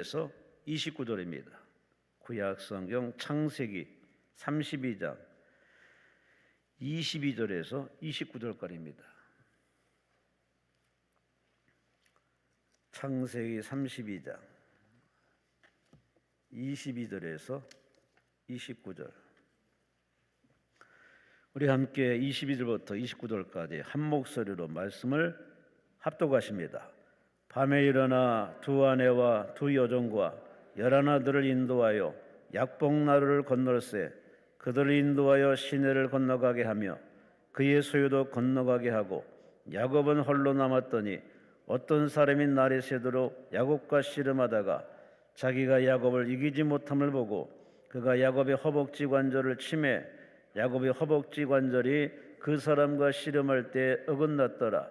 에서 29절입니다. 구약성경 창세기 32장 22절에서 29절까지입니다. 창세기 32장 22절에서 29절. 우리 함께 22절부터 29절까지 한 목소리로 말씀을 합독하십니다. 밤에 일어나 두 아내와 두 여종과 열한 아들을 인도하여 약복나루를 건널세 그들을 인도하여 시내를 건너가게 하며 그의 소유도 건너가게 하고 야곱은 홀로 남았더니 어떤 사람이 날이 새도록 야곱과 씨름하다가 자기가 야곱을 이기지 못함을 보고 그가 야곱의 허벅지 관절을 치매 야곱의 허벅지 관절이 그 사람과 씨름할 때 어긋났더라.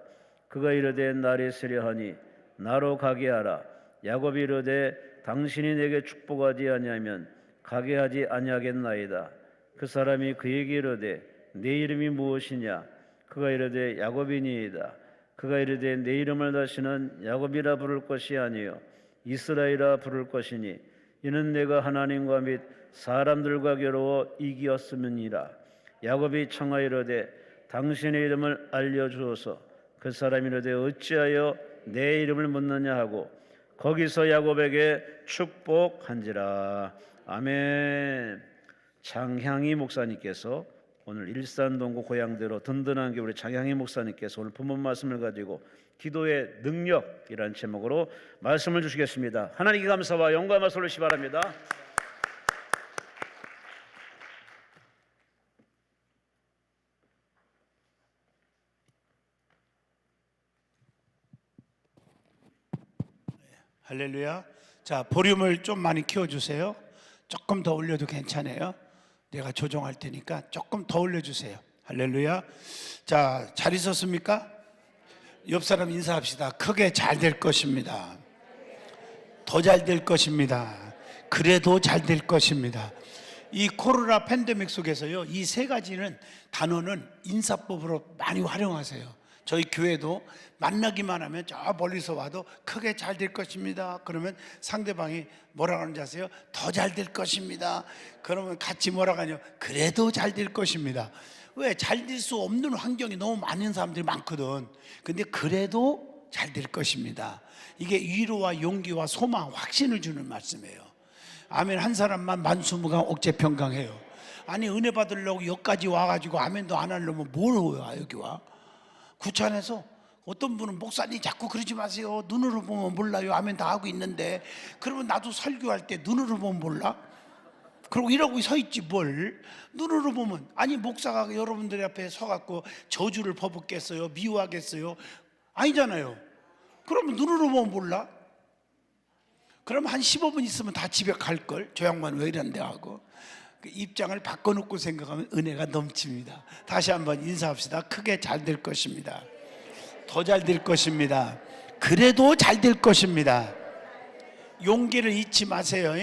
그가 이르되 날이 새려 하니 나로 가게 하라. 야곱이 이르되 당신이 내게 축복하지 아니하면 가게 하지 아니하겠나이다. 그 사람이 그에게 이르되 내 이름이 무엇이냐? 그가 이르되 야곱이니이다. 그가 이르되 내 이름을 다시는 야곱이라 부를 것이 아니요 이스라엘이라 부를 것이니 이는 내가 하나님과 및 사람들과 겨루어 이기었음이니라. 야곱이 청하이르되 당신의 이름을 알려주어서 그 사람이 이르되 어찌하여 내 이름을 묻느냐 하고 거기서 야곱에게 축복한지라. 아멘. 장향희 목사님께서 오늘 일산동구 고향대로 든든한 교회 장향희 목사님께서 오늘 본문 말씀을 가지고 기도의 능력이라는 제목으로 말씀을 주시겠습니다. 하나님께 감사와 영광을 말씀하시기 바랍니다. 할렐루야. 자, 볼륨을 좀 많이 키워주세요. 조금 더 올려도 괜찮아요. 내가 조정할 테니까 조금 더 올려주세요. 할렐루야. 자, 잘 있었습니까? 옆 사람 인사합시다. 크게 잘 될 것입니다. 더 잘 될 것입니다. 그래도 잘 될 것입니다. 이 코로나 팬데믹 속에서요, 이 세 가지는 단어는 인사법으로 많이 활용하세요. 저희 교회도 만나기만 하면 저 멀리서 와도 크게 잘 될 것입니다. 그러면 상대방이 뭐라고 하는지 아세요? 더 잘 될 것입니다. 그러면 같이 뭐라고 하냐? 그래도 잘 될 것입니다. 왜? 잘 될 수 없는 환경이 너무 많은 사람들이 많거든. 근데 그래도 잘 될 것입니다. 이게 위로와 용기와 소망, 확신을 주는 말씀이에요. 아멘. 한 사람만 만수무강 옥제평강해요. 아니 은혜 받으려고 여기까지 와가지고 아멘도 안 하려면 뭘 와 여기 와? 구찬에서 어떤 분은 목사님 자꾸 그러지 마세요. 눈으로 보면 몰라요. 아멘 다 하고 있는데 그러면 나도 설교할 때 눈으로 보면 몰라? 그리고 이러고 서 있지 뭘. 눈으로 보면 아니 목사가 여러분들 앞에 서갖고 저주를 퍼붓겠어요? 미워하겠어요? 아니잖아요. 그러면 눈으로 보면 몰라? 그럼 한 15분 있으면 다 집에 갈걸. 저 양반 왜 이런데 하고 그 입장을 바꿔놓고 생각하면 은혜가 넘칩니다. 다시 한번 인사합시다. 크게 잘 될 것입니다. 더 잘 될 것입니다. 그래도 잘 될 것입니다. 용기를 잊지 마세요.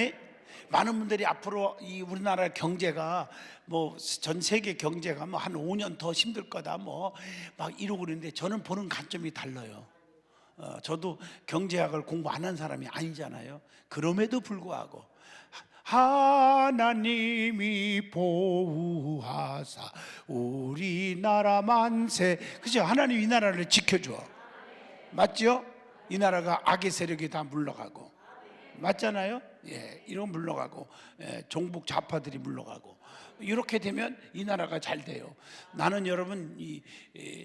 많은 분들이 앞으로 이 우리나라 경제가 뭐 전 세계 경제가 뭐 한 5년 더 힘들 거다 뭐 막 이러고 그러는데 저는 보는 관점이 달라요. 저도 경제학을 공부 안 한 사람이 아니잖아요. 그럼에도 불구하고 하나님이 보호하사 우리나라 만세. 그죠? 하나님 이 나라를 지켜줘. 맞죠? 이 나라가 악의 세력이 다 물러가고 맞잖아요? 예, 이런 물러가고 종북 좌파들이 물러가고 이렇게 되면 이 나라가 잘 돼요. 나는 여러분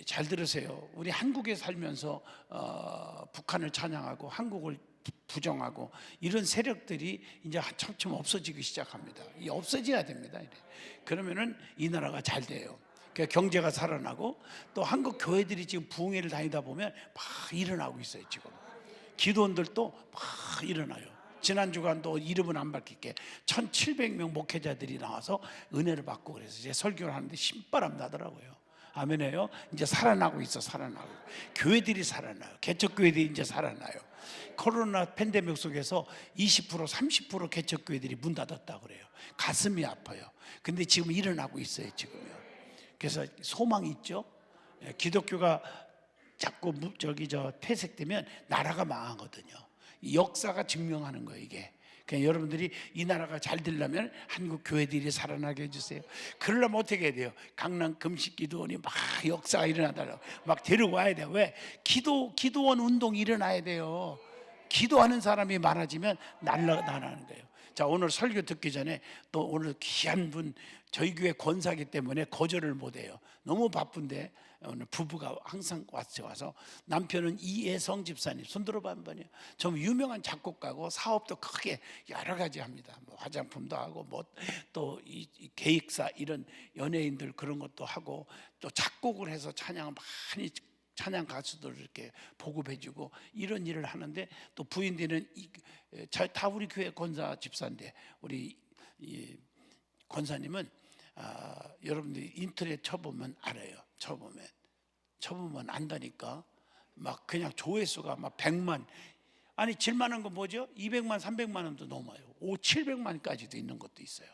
잘 들으세요. 우리 한국에 살면서 북한을 찬양하고 한국을 부정하고 이런 세력들이 이제 차츰 없어지기 시작합니다. 이 없어져야 됩니다. 그러면은 이 나라가 잘 돼요. 그러니까 경제가 살아나고 또 한국 교회들이 지금 부흥회를 다니다 보면 막 일어나고 있어요. 지금 기도원들도 막 일어나요. 지난 주간도 이름은 안 밝힐게 1,700명 목회자들이 나와서 은혜를 받고 그래서 이제 설교를 하는데 신바람 나더라고요. 아멘해요. 이제 살아나고 있어. 살아나고 교회들이 살아나요. 개척교회들이 이제 살아나요. 코로나 팬데믹 속에서 20% 30% 개척교회들이 문 닫았다 그래요. 가슴이 아파요. 근데 지금 일어나고 있어요. 지금요. 그래서 소망이 있죠. 기독교가 자꾸 퇴색되면 나라가 망하거든요. 역사가 증명하는 거예요, 이게. 그러니까 여러분들이 이 나라가 잘 되려면 한국 교회들이 살아나게 해주세요. 그러려면 어떻게 해야 돼요? 강남 금식기도원이 막 역사가 일어나달라고 막 데려와야 돼요. 왜? 기도원 운동이 일어나야 돼요. 기도하는 사람이 많아지면 나라는 거예요. 자, 오늘 설교 듣기 전에 또 오늘 귀한 분, 저희 교회 권사기 때문에 거절을 못해요. 너무 바쁜데 오늘 부부가 항상 와서, 남편은 이혜성 집사님, 손 들어봐 한번요. 좀 유명한 작곡가고 사업도 크게 여러 가지 합니다. 뭐 화장품도 하고 뭐 또 이 계획사 이런 연예인들 그런 것도 하고 또 작곡을 해서 찬양을 많이 찬양 가수들을 이렇게 보급해주고 이런 일을 하는데, 또 부인들은 다 우리 교회 권사 집사인데, 우리 이 권사님은 여러분들이 인터넷 쳐보면 알아요. 쳐보면 안다니까. 막 그냥 조회수가 막 100만, 아니 질만한 건 뭐죠? 200만 300만 원도 넘어요. 700만까지도 있는 것도 있어요.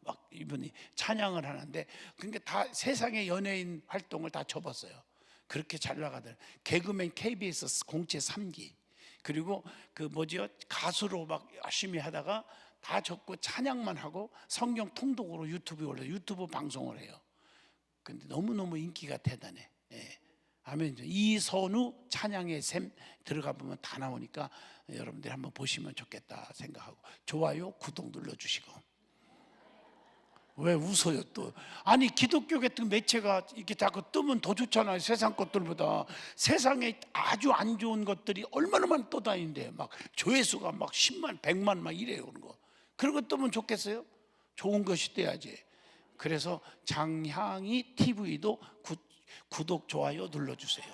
막 이분이 찬양을 하는데, 그러니까 다 세상의 연예인 활동을 다 접었어요. 그렇게 잘 나가더라고요. 개그맨 KBS 공채 3기, 그리고 그 뭐지요, 가수로 막 열심히 하다가 다 접고 찬양만 하고 성경 통독으로 유튜브에 올려 유튜브 방송을 해요. 근데 너무너무 인기가 대단해. 예. 아멘. 이선우 찬양의 샘 들어가 보면 다 나오니까 여러분들이 한번 보시면 좋겠다 생각하고, 좋아요, 구독 눌러주시고. 왜 웃어요 또? 아니 기독교 같은 매체가 이렇게 자꾸 뜨면 더 좋잖아요. 세상 것들보다. 세상에 아주 안 좋은 것들이 얼마나 많이 떠다니는데 막 조회수가 막 10만 100만 막 이래요. 그런 거 뜨면 좋겠어요? 좋은 것이 돼야지. 그래서 장향이 TV도 구독 좋아요 눌러주세요.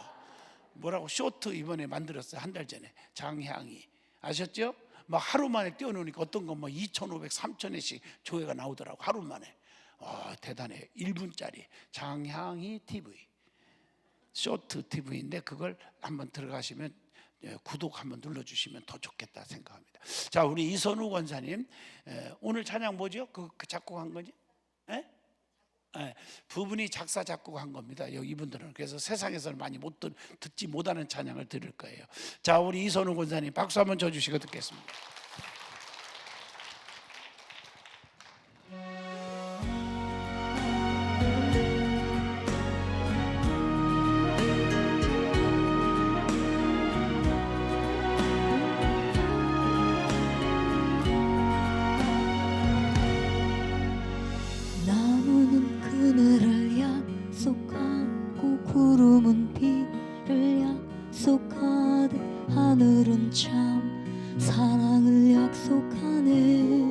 뭐라고 쇼트 이번에 만들었어요. 한 달 전에. 장향이 아셨죠? 막 하루 만에 띄워놓으니까 어떤 건 뭐 2,500, 3,000회씩 조회가 나오더라고. 하루 만에. 대단해. 1분짜리 장향이 TV, 쇼트 TV인데 그걸 한번 들어가시면 구독 한번 눌러주시면 더 좋겠다 생각합니다. 자, 우리 이선우 권사님, 오늘 찬양 뭐죠? 그 작곡한 거지? 부분이 작사 작곡한 겁니다. 이분들은. 그래서 세상에서는 많이 듣지 못하는 찬양을 들을 거예요. 자, 우리 이선우 권사님 박수 한번 쳐주시고 듣겠습니다. 나무는 그늘을 약속하고 구름은 비를 약속하듯 하늘은 참 사랑을 약속하네.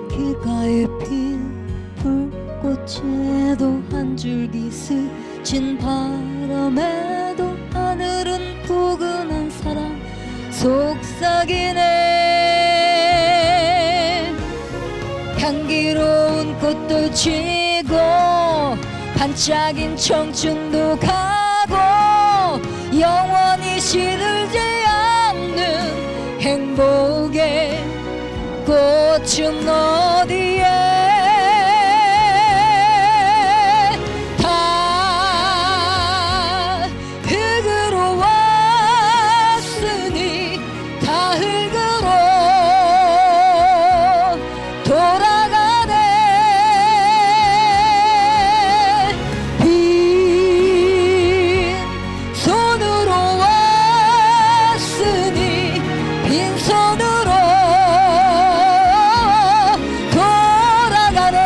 길가에 핀 불꽃에도 한 줄기 스친 바람에도 하늘은 포근한 사랑 속삭이네. 향기로운 꽃도 지고 반짝인 청춘도 가고 영원히 시들지 않는 행복의 꽃은 어디에. 다 흙으로 왔으니 다 흙으로 돌아가네. 빈 손으로 왔으니 빈손으로 돌아가네.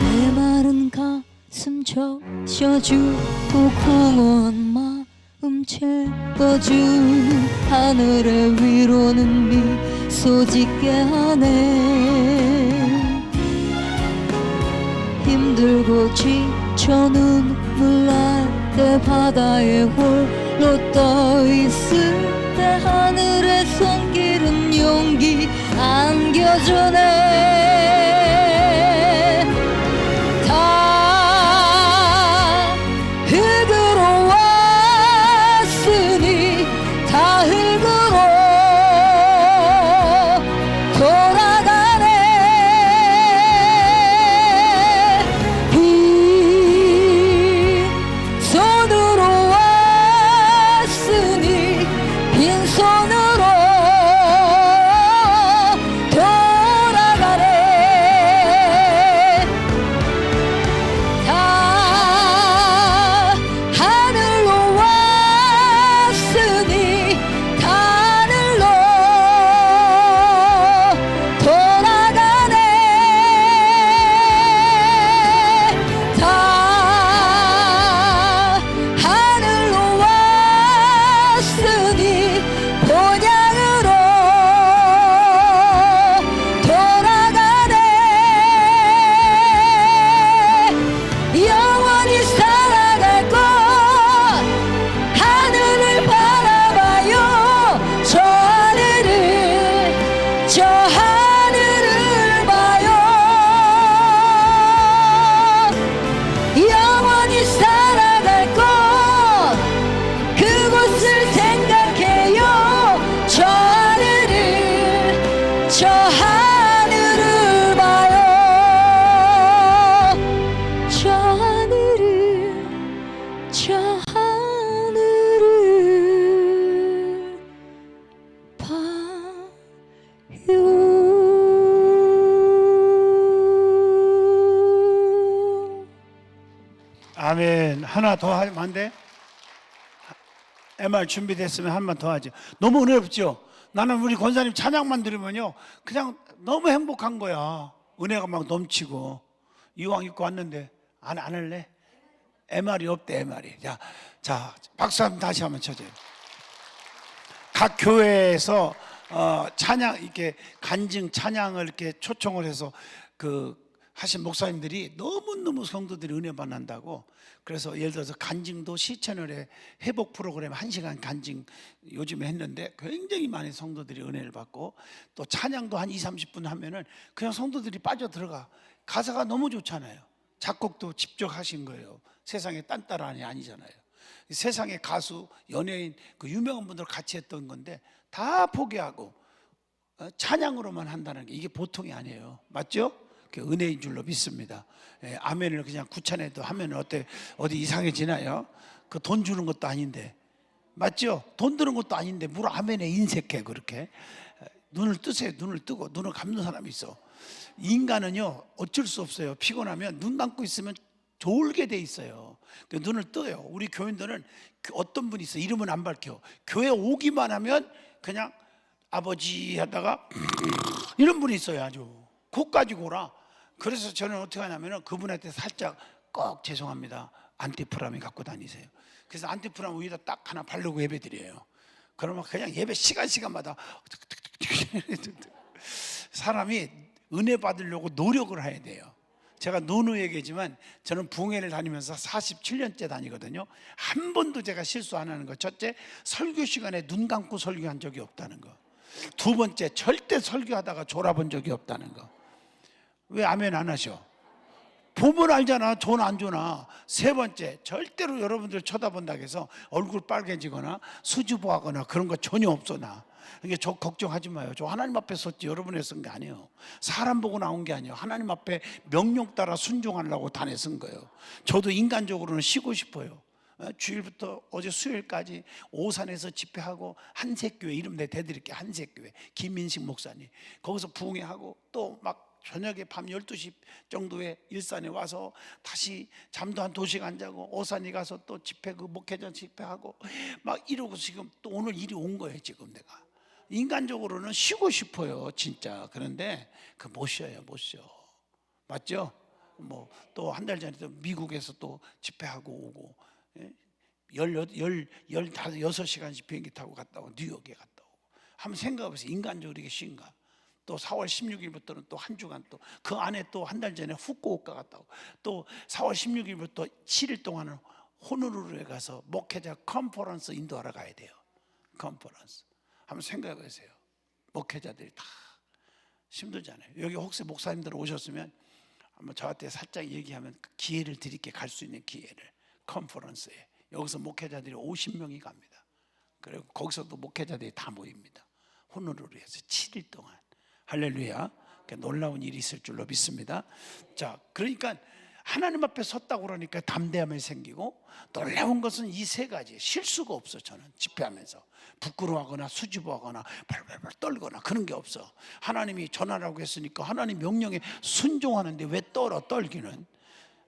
내 마른 가슴 적셔주고 공허한 마음 채워준 하늘의 위로는 미소 짓게 하네. 힘들고 지쳐 눈물 날 때 바다에 홀로 떠 있을 때 하늘의 손길은 용기 안겨주네. 다 흙으로 하나 더 하면 안 돼? MR 준비됐으면 한 번 더 하죠. 너무 은혜롭죠? 나는 우리 권사님 찬양만 들으면요 그냥 너무 행복한 거야. 은혜가 막 넘치고. 이왕 입고 왔는데 안 할래? MR이 없대. MR이. 자 박수 한번 다시 한번 쳐줘요. 각 교회에서 찬양 이렇게 간증 찬양을 이렇게 초청을 해서 하신 목사님들이 너무너무 성도들이 은혜 받는다고. 그래서 예를 들어서 간증도 시채널에 회복 프로그램 1시간 간증 요즘에 했는데 굉장히 많은 성도들이 은혜를 받고, 또 찬양도 한 20-30분 하면은 그냥 성도들이 빠져 들어가. 가사가 너무 좋잖아요. 작곡도 직접 하신 거예요. 세상에 딴 따라하니 아니잖아요. 세상의 가수, 연예인, 유명한 분들 같이 했던 건데 다 포기하고 찬양으로만 한다는 게 이게 보통이 아니에요. 맞죠? 은혜인 줄로 믿습니다. 아멘을 그냥 구찬해도 하면 어디 이상해지나요? 돈 주는 것도 아닌데. 맞죠? 돈 드는 것도 아닌데 물 아멘에 인색해. 그렇게 눈을 뜨세요. 눈을 뜨고 눈을 감는 사람이 있어. 인간은요 어쩔 수 없어요. 피곤하면 눈 감고 있으면 졸게 돼 있어요. 눈을 떠요. 우리 교인들은 어떤 분이 있어. 이름은 안 밝혀. 교회 오기만 하면 그냥 아버지 하다가 이런 분이 있어요. 아주 코 가지고 오라. 그래서 저는 어떻게 하냐면 그분한테 살짝 꼭 죄송합니다, 안티프라미 갖고 다니세요. 그래서 안티프라미 위에다 딱 하나 바르고 예배 드려요. 그러면 그냥 예배 시간마다 사람이 은혜 받으려고 노력을 해야 돼요. 제가 노노 얘기지만 저는 부흥회를 다니면서 47년째 다니거든요. 한 번도 제가 실수 안 하는 거. 첫째, 설교 시간에 눈 감고 설교한 적이 없다는 거. 두 번째, 절대 설교하다가 졸아본 적이 없다는 거. 왜 아멘 안 하셔? 보면 알잖아. 돈 안 주나. 세 번째, 절대로 여러분들 쳐다본다고 해서 얼굴 빨개지거나 수줍어하거나 그런 거 전혀 없어. 나 이게 저 걱정하지 마요. 저 하나님 앞에 섰지 여러분에 쓴 게 아니에요. 사람 보고 나온 게 아니에요. 하나님 앞에 명령 따라 순종하려고 단에 쓴 거예요. 저도 인간적으로는 쉬고 싶어요. 주일부터 어제 수요일까지 오산에서 집회하고 한색교회, 이름 내 대드릴게요. 한색교회 김민식 목사님 거기서 부흥회하고 또 막 저녁에 밤 12시 정도에 일산에 와서 다시 잠도 한 2시간 안 자고 오산에 가서 또 집회 목회전 집회하고 막 이러고 지금 또 오늘 일이 온 거예요. 지금 내가 인간적으로는 쉬고 싶어요 진짜. 그런데 못 쉬어요. 못 쉬어. 맞죠? 뭐 또 한 달 전에 또 미국에서 또 집회하고 오고 16시간씩 비행기 타고 갔다 오고 뉴욕에 갔다 오고. 한번 생각해보세요. 인간적으로 이게 쉬운가? 또 4월 16일부터는 또 한 주간 또 그 안에 또 한 달 전에 후쿠오카 갔다 오고 또 4월 16일부터 7일 동안은 호놀룰루에 가서 목회자 컨퍼런스 인도하러 가야 돼요. 컨퍼런스. 한번 생각해 보세요. 목회자들이 다 힘들잖아요. 여기 혹시 목사님들 오셨으면 한번 저한테 살짝 얘기하면 기회를 드릴게. 갈 수 있는 기회를. 컨퍼런스에 여기서 목회자들이 50명이 갑니다. 그리고 거기서도 목회자들이 다 모입니다. 호놀룰루에서 7일 동안. 할렐루야. 놀라운 일이 있을 줄로 믿습니다. 자, 그러니까 하나님 앞에 섰다고 그러니까 담대함이 생기고, 놀라운 것은 이 세 가지. 실수가 없어. 저는 집회하면서 부끄러워하거나 수줍어하거나 발발발 떨거나 그런 게 없어. 하나님이 전하라고 했으니까 하나님 명령에 순종하는데 왜 떨기는.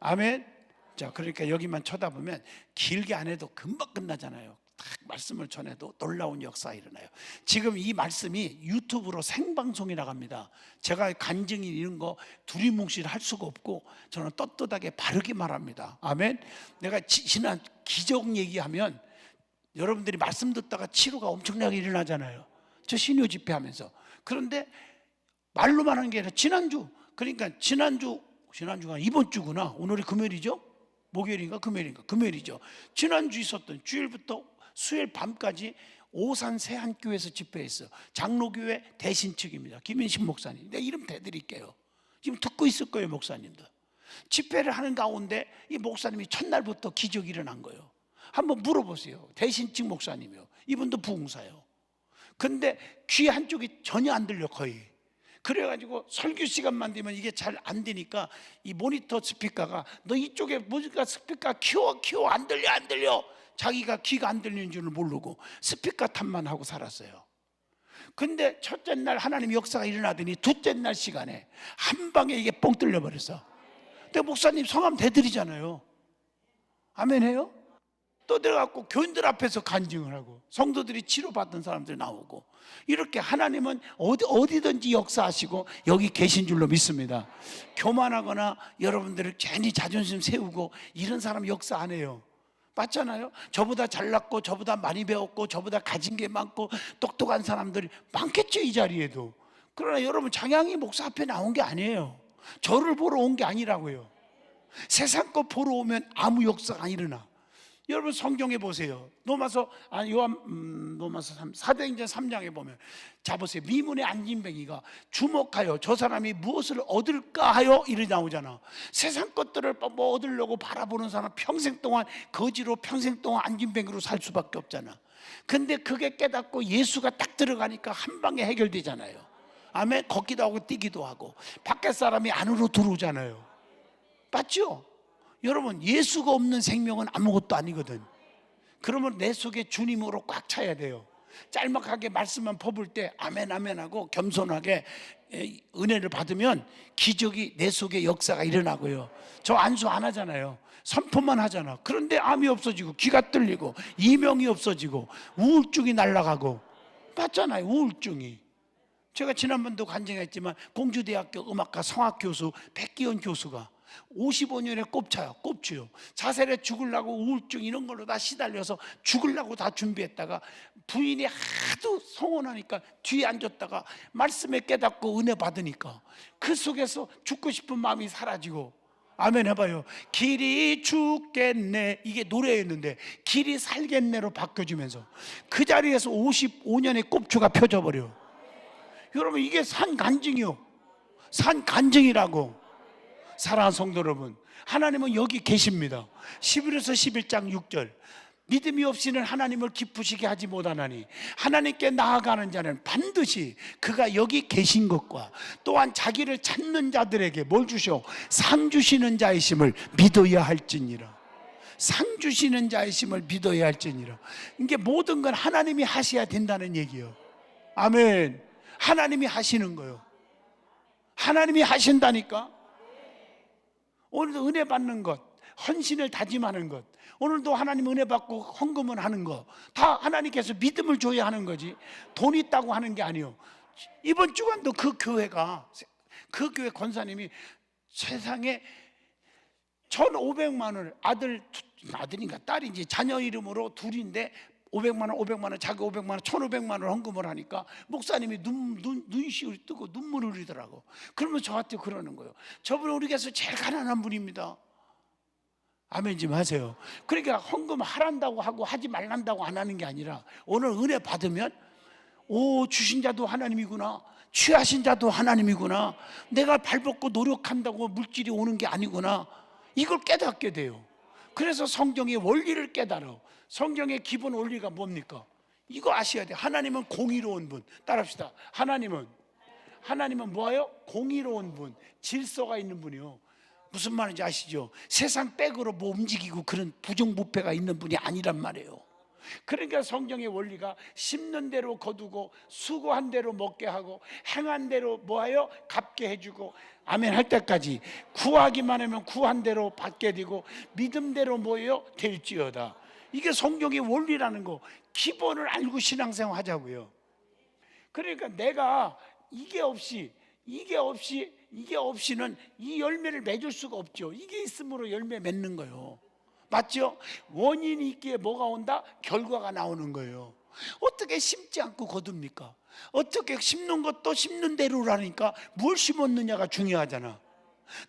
아멘. 자, 그러니까 여기만 쳐다보면 길게 안 해도 금방 끝나잖아요. 딱 말씀을 전해도 놀라운 역사가 일어나요. 지금 이 말씀이 유튜브로 생방송이 나갑니다. 제가 간증이 이런 거 두리뭉실 할 수가 없고 저는 떳떳하게 바르게 말합니다. 아멘. 내가 지난 기적 얘기하면 여러분들이 말씀 듣다가 치료가 엄청나게 일어나잖아요. 저 신유 집회하면서. 그런데 말로만 하는 게 아니라 지난주, 그러니까 지난주가 이번 주구나. 오늘이 금요일이죠? 목요일인가 금요일인가? 금요일이죠. 지난주 있었던 주일부터 수요일 밤까지 오산 새한교회에서 집회했어요. 장로교회 대신 측입니다. 김인식 목사님. 내가 이름 대드릴게요. 지금 듣고 있을 거예요. 목사님들. 집회를 하는 가운데 이 목사님이 첫날부터 기적이 일어난 거예요. 한번 물어보세요. 대신 측 목사님이요. 이분도 부흥사예요. 근데 귀 한쪽이 전혀 안 들려 거의. 그래가지고 설교 시간만 되면 이게 잘 안 되니까 이 모니터 스피커가 너 이쪽에 모니터 스피커 키워 안 들려. 자기가 귀가 안 들리는 줄을 모르고 스피커 탓만 하고 살았어요. 근데 첫째 날 하나님 역사가 일어나더니 둘째 날 시간에 한 방에 이게 뻥 뚫려 버렸어. 근데 목사님 성함 대드리잖아요. 아멘해요? 떠들어갖고 교인들 앞에서 간증을 하고 성도들이 치료받은 사람들 나오고, 이렇게 하나님은 어디든지 역사하시고 여기 계신 줄로 믿습니다. 교만하거나 여러분들을 괜히 자존심 세우고 이런 사람 역사 안 해요. 맞잖아요. 저보다 잘났고 저보다 많이 배웠고 저보다 가진 게 많고 똑똑한 사람들이 많겠죠, 이 자리에도. 그러나 여러분, 장양이 목사 앞에 나온 게 아니에요. 저를 보러 온 게 아니라고요. 세상 거 보러 오면 아무 역사가 안 일어나. 여러분 성경에 보세요. 로마서 사도행전 3장에 보면, 자 보세요. 미문의 안진뱅이가 주목하여 저 사람이 무엇을 얻을까 하여 이리 나오잖아. 세상 것들을 뭐 얻으려고 바라보는 사람 평생 동안 거지로, 평생 동안 안진뱅이로 살 수밖에 없잖아. 근데 그게 깨닫고 예수가 딱 들어가니까 한 방에 해결되잖아요. 아멘. 걷기도 하고 뛰기도 하고 밖에 사람이 안으로 들어오잖아요. 맞죠? 여러분, 예수가 없는 생명은 아무것도 아니거든. 그러면 내 속에 주님으로 꽉 차야 돼요. 짤막하게 말씀만 퍼볼 때 아멘 아멘 하고 겸손하게 은혜를 받으면 기적이 내 속에 역사가 일어나고요. 저 안수 안 하잖아요. 선포만 하잖아. 그런데 암이 없어지고 귀가 뚫리고 이명이 없어지고 우울증이 날아가고. 맞잖아요, 우울증이. 제가 지난번도 간증했지만 공주대학교 음악과 성악교수 백기현 교수가 55년에 꼽쳐요. 자살해 죽으려고 우울증 이런 걸로 다 시달려서 죽으려고 다 준비했다가 부인이 하도 성원하니까 뒤에 앉았다가 말씀에 깨닫고 은혜 받으니까 그 속에서 죽고 싶은 마음이 사라지고. 아멘 해봐요. 길이 죽겠네, 이게 노래였는데 길이 살겠네로 바뀌어지면서 그 자리에서 55년의 꼽추가 펴져버려. 여러분, 이게 산간증이요. 산간증이라고. 사랑하는 성도 여러분, 하나님은 여기 계십니다. 11에서 11장 6절, 믿음이 없이는 하나님을 기쁘시게 하지 못하나니 하나님께 나아가는 자는 반드시 그가 여기 계신 것과 또한 자기를 찾는 자들에게 뭘 주셔? 상 주시는 자이심을 믿어야 할지니라. 상 주시는 자이심을 믿어야 할지니라. 이게 모든 건 하나님이 하셔야 된다는 얘기예요. 아멘. 하나님이 하시는 거예요. 하나님이 하신다니까. 오늘도 은혜 받는 것, 헌신을 다짐하는 것, 오늘도 하나님 은혜 받고 헌금을 하는 것, 다 하나님께서 믿음을 줘야 하는 거지 돈 있다고 하는 게 아니에요. 이번 주간도 그 교회 권사님이 세상에 1,500만 원을 아들인가 딸인지 자녀 이름으로 둘인데 500만 원, 자기 500만 원, 1,500만 원 헌금을 하니까 목사님이 눈시울이 뜨고 눈물을 흘리더라고. 그러면 저한테 그러는 거예요. 저분은 우리 교회에서 제일 가난한 분입니다. 아멘 좀 하세요. 그러니까 헌금 하란다고 하고 하지 말란다고 안 하는 게 아니라 오늘 은혜 받으면 주신 자도 하나님이구나, 취하신 자도 하나님이구나, 내가 발벗고 노력한다고 물질이 오는 게 아니구나, 이걸 깨닫게 돼요. 그래서 성경의 원리를 깨달아. 성경의 기본 원리가 뭡니까? 이거 아셔야 돼요. 하나님은 공의로운 분. 따라합시다. 하나님은 뭐예요? 공의로운 분, 질서가 있는 분이요. 무슨 말인지 아시죠? 세상 백으로 뭐 움직이고 그런 부정부패가 있는 분이 아니란 말이에요. 그러니까 성경의 원리가 심는 대로 거두고 수고한 대로 먹게 하고 행한 대로 뭐하여 갚게 해주고, 아멘 할 때까지 구하기만 하면 구한 대로 받게 되고 믿음대로 뭐예요? 될지어다. 이게 성경의 원리라는 거, 기본을 알고 신앙생활 하자고요. 그러니까 내가 이게 없이는 이 열매를 맺을 수가 없죠. 이게 있음으로 열매 맺는 거예요. 맞죠? 원인이 있기에 뭐가 온다? 결과가 나오는 거예요. 어떻게 심지 않고 거둡니까? 어떻게 심는 것도 심는 대로라니까 뭘 심었느냐가 중요하잖아.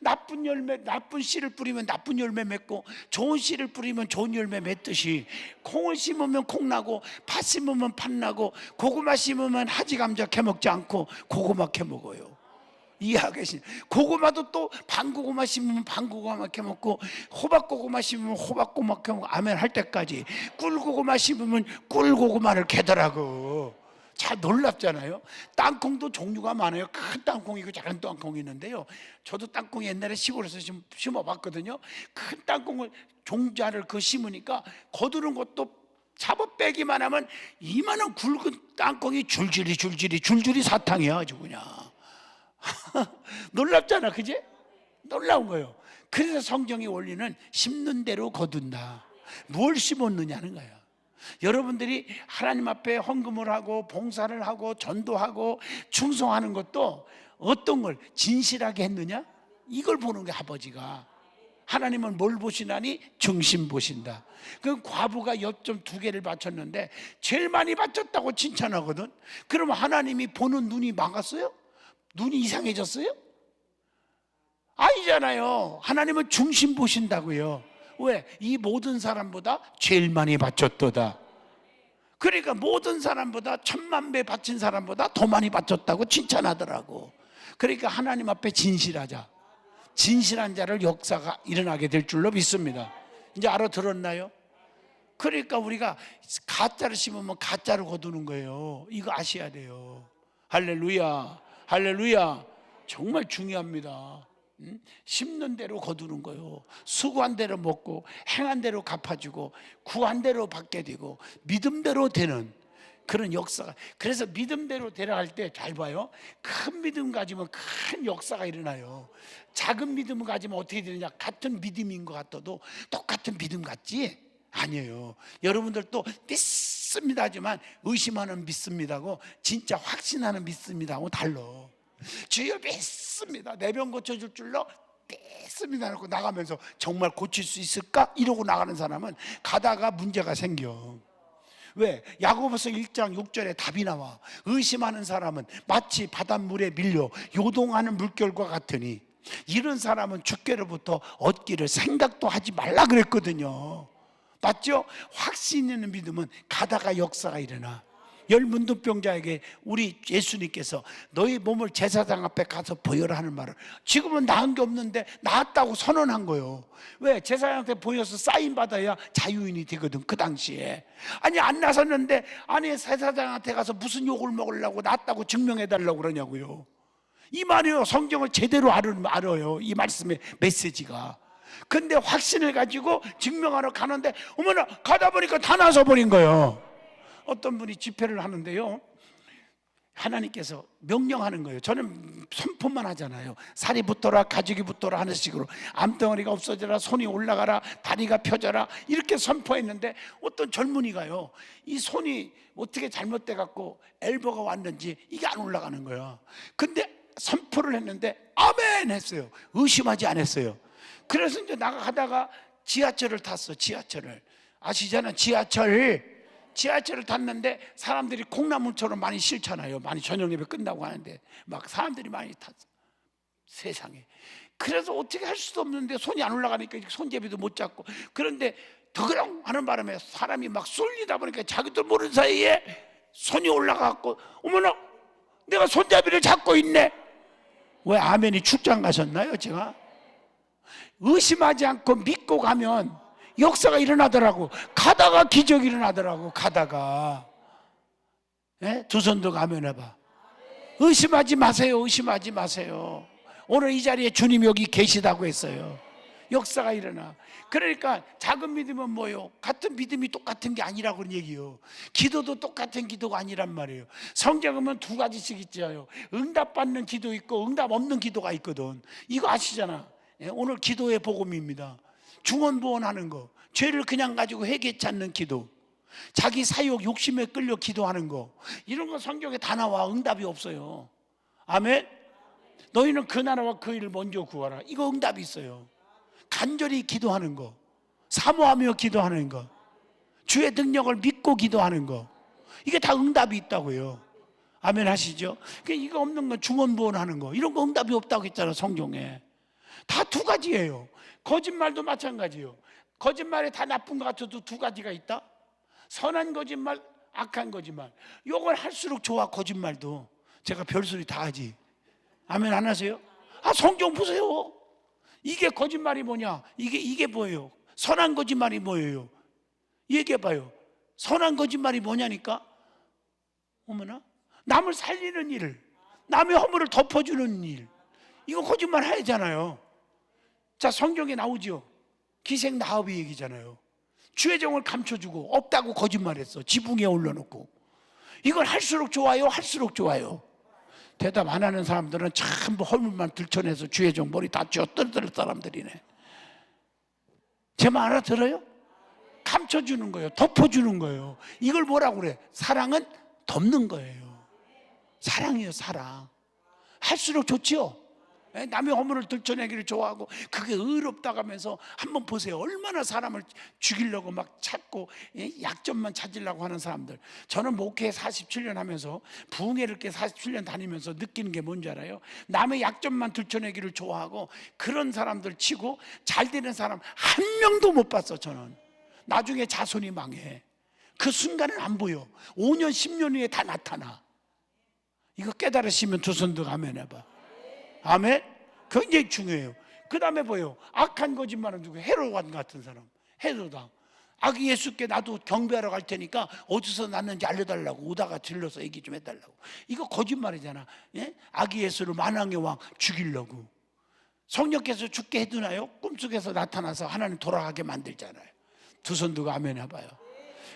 나쁜 씨를 뿌리면 나쁜 열매 맺고 좋은 씨를 뿌리면 좋은 열매 맺듯이 콩을 심으면 콩 나고 팥 심으면 팥 나고 고구마 심으면 하지 감자 캐먹지 않고 고구마 캐먹어요. 이해하겠습니까? 고구마도 또 반고구마 심으면 반고구마 캐먹고 호박고구마 심으면 호박고구마 캐먹고 아멘 할 때까지 꿀고구마 심으면 꿀고구마를 캐더라고. 참 놀랍잖아요. 땅콩도 종류가 많아요. 큰 땅콩이고 작은 땅콩이 있는데요. 저도 땅콩 옛날에 시골에서 심어봤거든요. 큰 땅콩을 종자를 심으니까 거두는 것도 잡아 빼기만 하면 이만한 굵은 땅콩이 줄줄이 사탕이야 아주 그냥. 놀랍잖아, 그지? 놀라운 거예요. 그래서 성경의 원리는 심는 대로 거둔다. 뭘 심었느냐는 거예요. 여러분들이 하나님 앞에 헌금을 하고 봉사를 하고 전도하고 충성하는 것도 어떤 걸 진실하게 했느냐? 이걸 보는 게 아버지가. 하나님은 뭘 보시나니? 중심 보신다. 그 과부가 엽점 2개를 바쳤는데 제일 많이 바쳤다고 칭찬하거든. 그러면 하나님이 보는 눈이 망했어요? 눈이 이상해졌어요? 아니잖아요. 하나님은 중심 보신다고요. 왜? 이 모든 사람보다 제일 많이 바쳤도다. 그러니까 모든 사람보다 1000만 배 바친 사람보다 더 많이 바쳤다고 칭찬하더라고. 그러니까 하나님 앞에 진실하자. 진실한 자를 역사가 일어나게 될 줄로 믿습니다. 이제 알아들었나요? 그러니까 우리가 가짜를 심으면 가짜를 거두는 거예요. 이거 아셔야 돼요. 할렐루야, 할렐루야. 정말 중요합니다. 심는 대로 거두는 거요. 수고한 대로 먹고 행한 대로 갚아주고 구한 대로 받게 되고 믿음대로 되는 그런 역사가. 그래서 믿음대로 되라 할 때 잘 봐요. 큰 믿음 가지면 큰 역사가 일어나요. 작은 믿음을 가지면 어떻게 되느냐? 같은 믿음인 것 같아도 똑같은 믿음 같지? 아니에요. 여러분들도 믿습니다 하지만 의심하는 믿습니다고 진짜 확신하는 믿습니다하고 달라. 주여 믿습니다. 내 병 고쳐줄 줄로 믿습니다 하고 나가면서 정말 고칠 수 있을까? 이러고 나가는 사람은 가다가 문제가 생겨. 왜? 야고보서 1장 6절에 답이 나와. 의심하는 사람은 마치 바닷물에 밀려 요동하는 물결과 같으니 이런 사람은 주께로부터 얻기를 생각도 하지 말라 그랬거든요. 맞죠? 확신 있는 믿음은 가다가 역사가 일어나. 열문둥병자에게 우리 예수님께서 너희 몸을 제사장 앞에 가서 보여라 하는 말을 지금은 나은 게 없는데 나았다고 선언한 거예요. 왜? 제사장한테 보여서 사인 받아야 자유인이 되거든 그 당시에. 아니 안 나섰는데 아니 제사장한테 가서 무슨 욕을 먹으려고 나았다고 증명해달라고 그러냐고요. 이 말이요. 성경을 제대로 알아요. 이 말씀의 메시지가. 근데 확신을 가지고 증명하러 가는데 어머나 가다 보니까 다 나서 버린 거예요. 어떤 분이 집회를 하는데요, 하나님께서 명령하는 거예요. 저는 선포만 하잖아요. 살이 붙어라 가죽이 붙어라 하는 식으로 암덩어리가 없어져라 손이 올라가라 다리가 펴져라 이렇게 선포했는데 어떤 젊은이가요 이 손이 어떻게 잘못돼 갖고 엘보가 왔는지 이게 안 올라가는 거야. 근데 선포를 했는데 아멘 했어요. 의심하지 않았어요. 그래서 이제 나가다가 지하철을 탔어. 지하철을 아시잖아요. 지하철을 탔는데 사람들이 콩나물처럼 많이 싫잖아요. 많이 저녁 예배 끝나고 하는데 막 사람들이 많이 탔어. 세상에. 그래서 어떻게 할 수도 없는데 손이 안 올라가니까 손잡이도 못 잡고 그런데 더그렁 하는 바람에 사람이 막 쏠리다 보니까 자기도 모르는 사이에 손이 올라가고 어머나 내가 손잡이를 잡고 있네. 왜 아멘이 출장 가셨나요? 제가 의심하지 않고 믿고 가면 역사가 일어나더라고. 가다가 기적이 일어나더라고. 가다가. 네? 두 손도 아멘 해봐. 의심하지 마세요. 의심하지 마세요. 오늘 이 자리에 주님 여기 계시다고 했어요. 역사가 일어나. 그러니까 작은 믿음은 뭐예요? 같은 믿음이 똑같은 게 아니라고 그런 얘기예요. 기도도 똑같은 기도가 아니란 말이에요. 성경은 2가지씩 있잖아요. 응답받는 기도 있고 응답 없는 기도가 있거든. 이거 아시잖아. 오늘 기도의 복음입니다. 중언부언하는 거, 죄를 그냥 가지고 회개치 않는 기도, 자기 사욕 욕심에 끌려 기도하는 거, 이런 거 성경에 다 나와. 응답이 없어요. 아멘. 너희는 그 나라와 그 일을 먼저 구하라. 이거 응답이 있어요. 간절히 기도하는 거, 사모하며 기도하는 거, 주의 능력을 믿고 기도하는 거, 이게 다 응답이 있다고요. 아멘 하시죠? 이거 없는 건 중언부언하는 거, 이런 거 응답이 없다고 했잖아. 성경에 다 2가지예요. 거짓말도 마찬가지예요. 거짓말이 다 나쁜 것 같아도 2가지가 있다. 선한 거짓말, 악한 거짓말. 요걸 할수록 좋아. 거짓말도 제가 별소리 다 하지. 아멘 안 하세요? 아 성경 보세요. 이게 거짓말이 뭐냐? 이게 뭐예요? 선한 거짓말이 뭐예요? 얘기해봐요. 선한 거짓말이 뭐냐니까? 어머나, 남을 살리는 일, 남의 허물을 덮어주는 일, 이거 거짓말 하잖아요. 자, 성경에 나오죠. 기생 나합의 얘기잖아요. 주의 정을 감춰주고 없다고 거짓말했어. 지붕에 올려놓고. 이걸 할수록 좋아요? 할수록 좋아요? 대답 안 하는 사람들은 전부 허물만 들춰내서 주의 정 머리 다 쥐어 떨어뜨릴 사람들이네. 제 말 알아들어요? 감춰주는 거예요. 덮어주는 거예요. 이걸 뭐라고 그래? 사랑은 덮는 거예요. 사랑이에요, 사랑. 할수록 좋지요? 남의 허물을 들춰내기를 좋아하고 그게 의롭다고 하면서 한번 보세요. 얼마나 사람을 죽이려고 막 찾고 약점만 찾으려고 하는 사람들. 저는 목회 47년 하면서 부흥회를 이렇게 47년 다니면서 느끼는 게 뭔지 알아요? 남의 약점만 들춰내기를 좋아하고 그런 사람들 치고 잘 되는 사람 한 명도 못 봤어. 저는 나중에 자손이 망해. 그 순간은 안 보여. 5년 10년 후에 다 나타나. 이거 깨달으시면 두 손 들고 아멘 해봐. 아멘. 굉장히 중요해요. 그 다음에 뭐예요? 악한 거짓말은 누구? 헤로단 같은 사람. 헤로다. 아기 예수께 나도 경배하러 갈 테니까 어디서 났는지 알려달라고 오다가 들러서 얘기 좀 해달라고. 이거 거짓말이잖아. 예? 아기 예수를 만왕의 왕 죽이려고. 성령께서 죽게 해두나요? 꿈속에서 나타나서 하나님 돌아가게 만들잖아요. 두 손 들고 아멘 해봐요.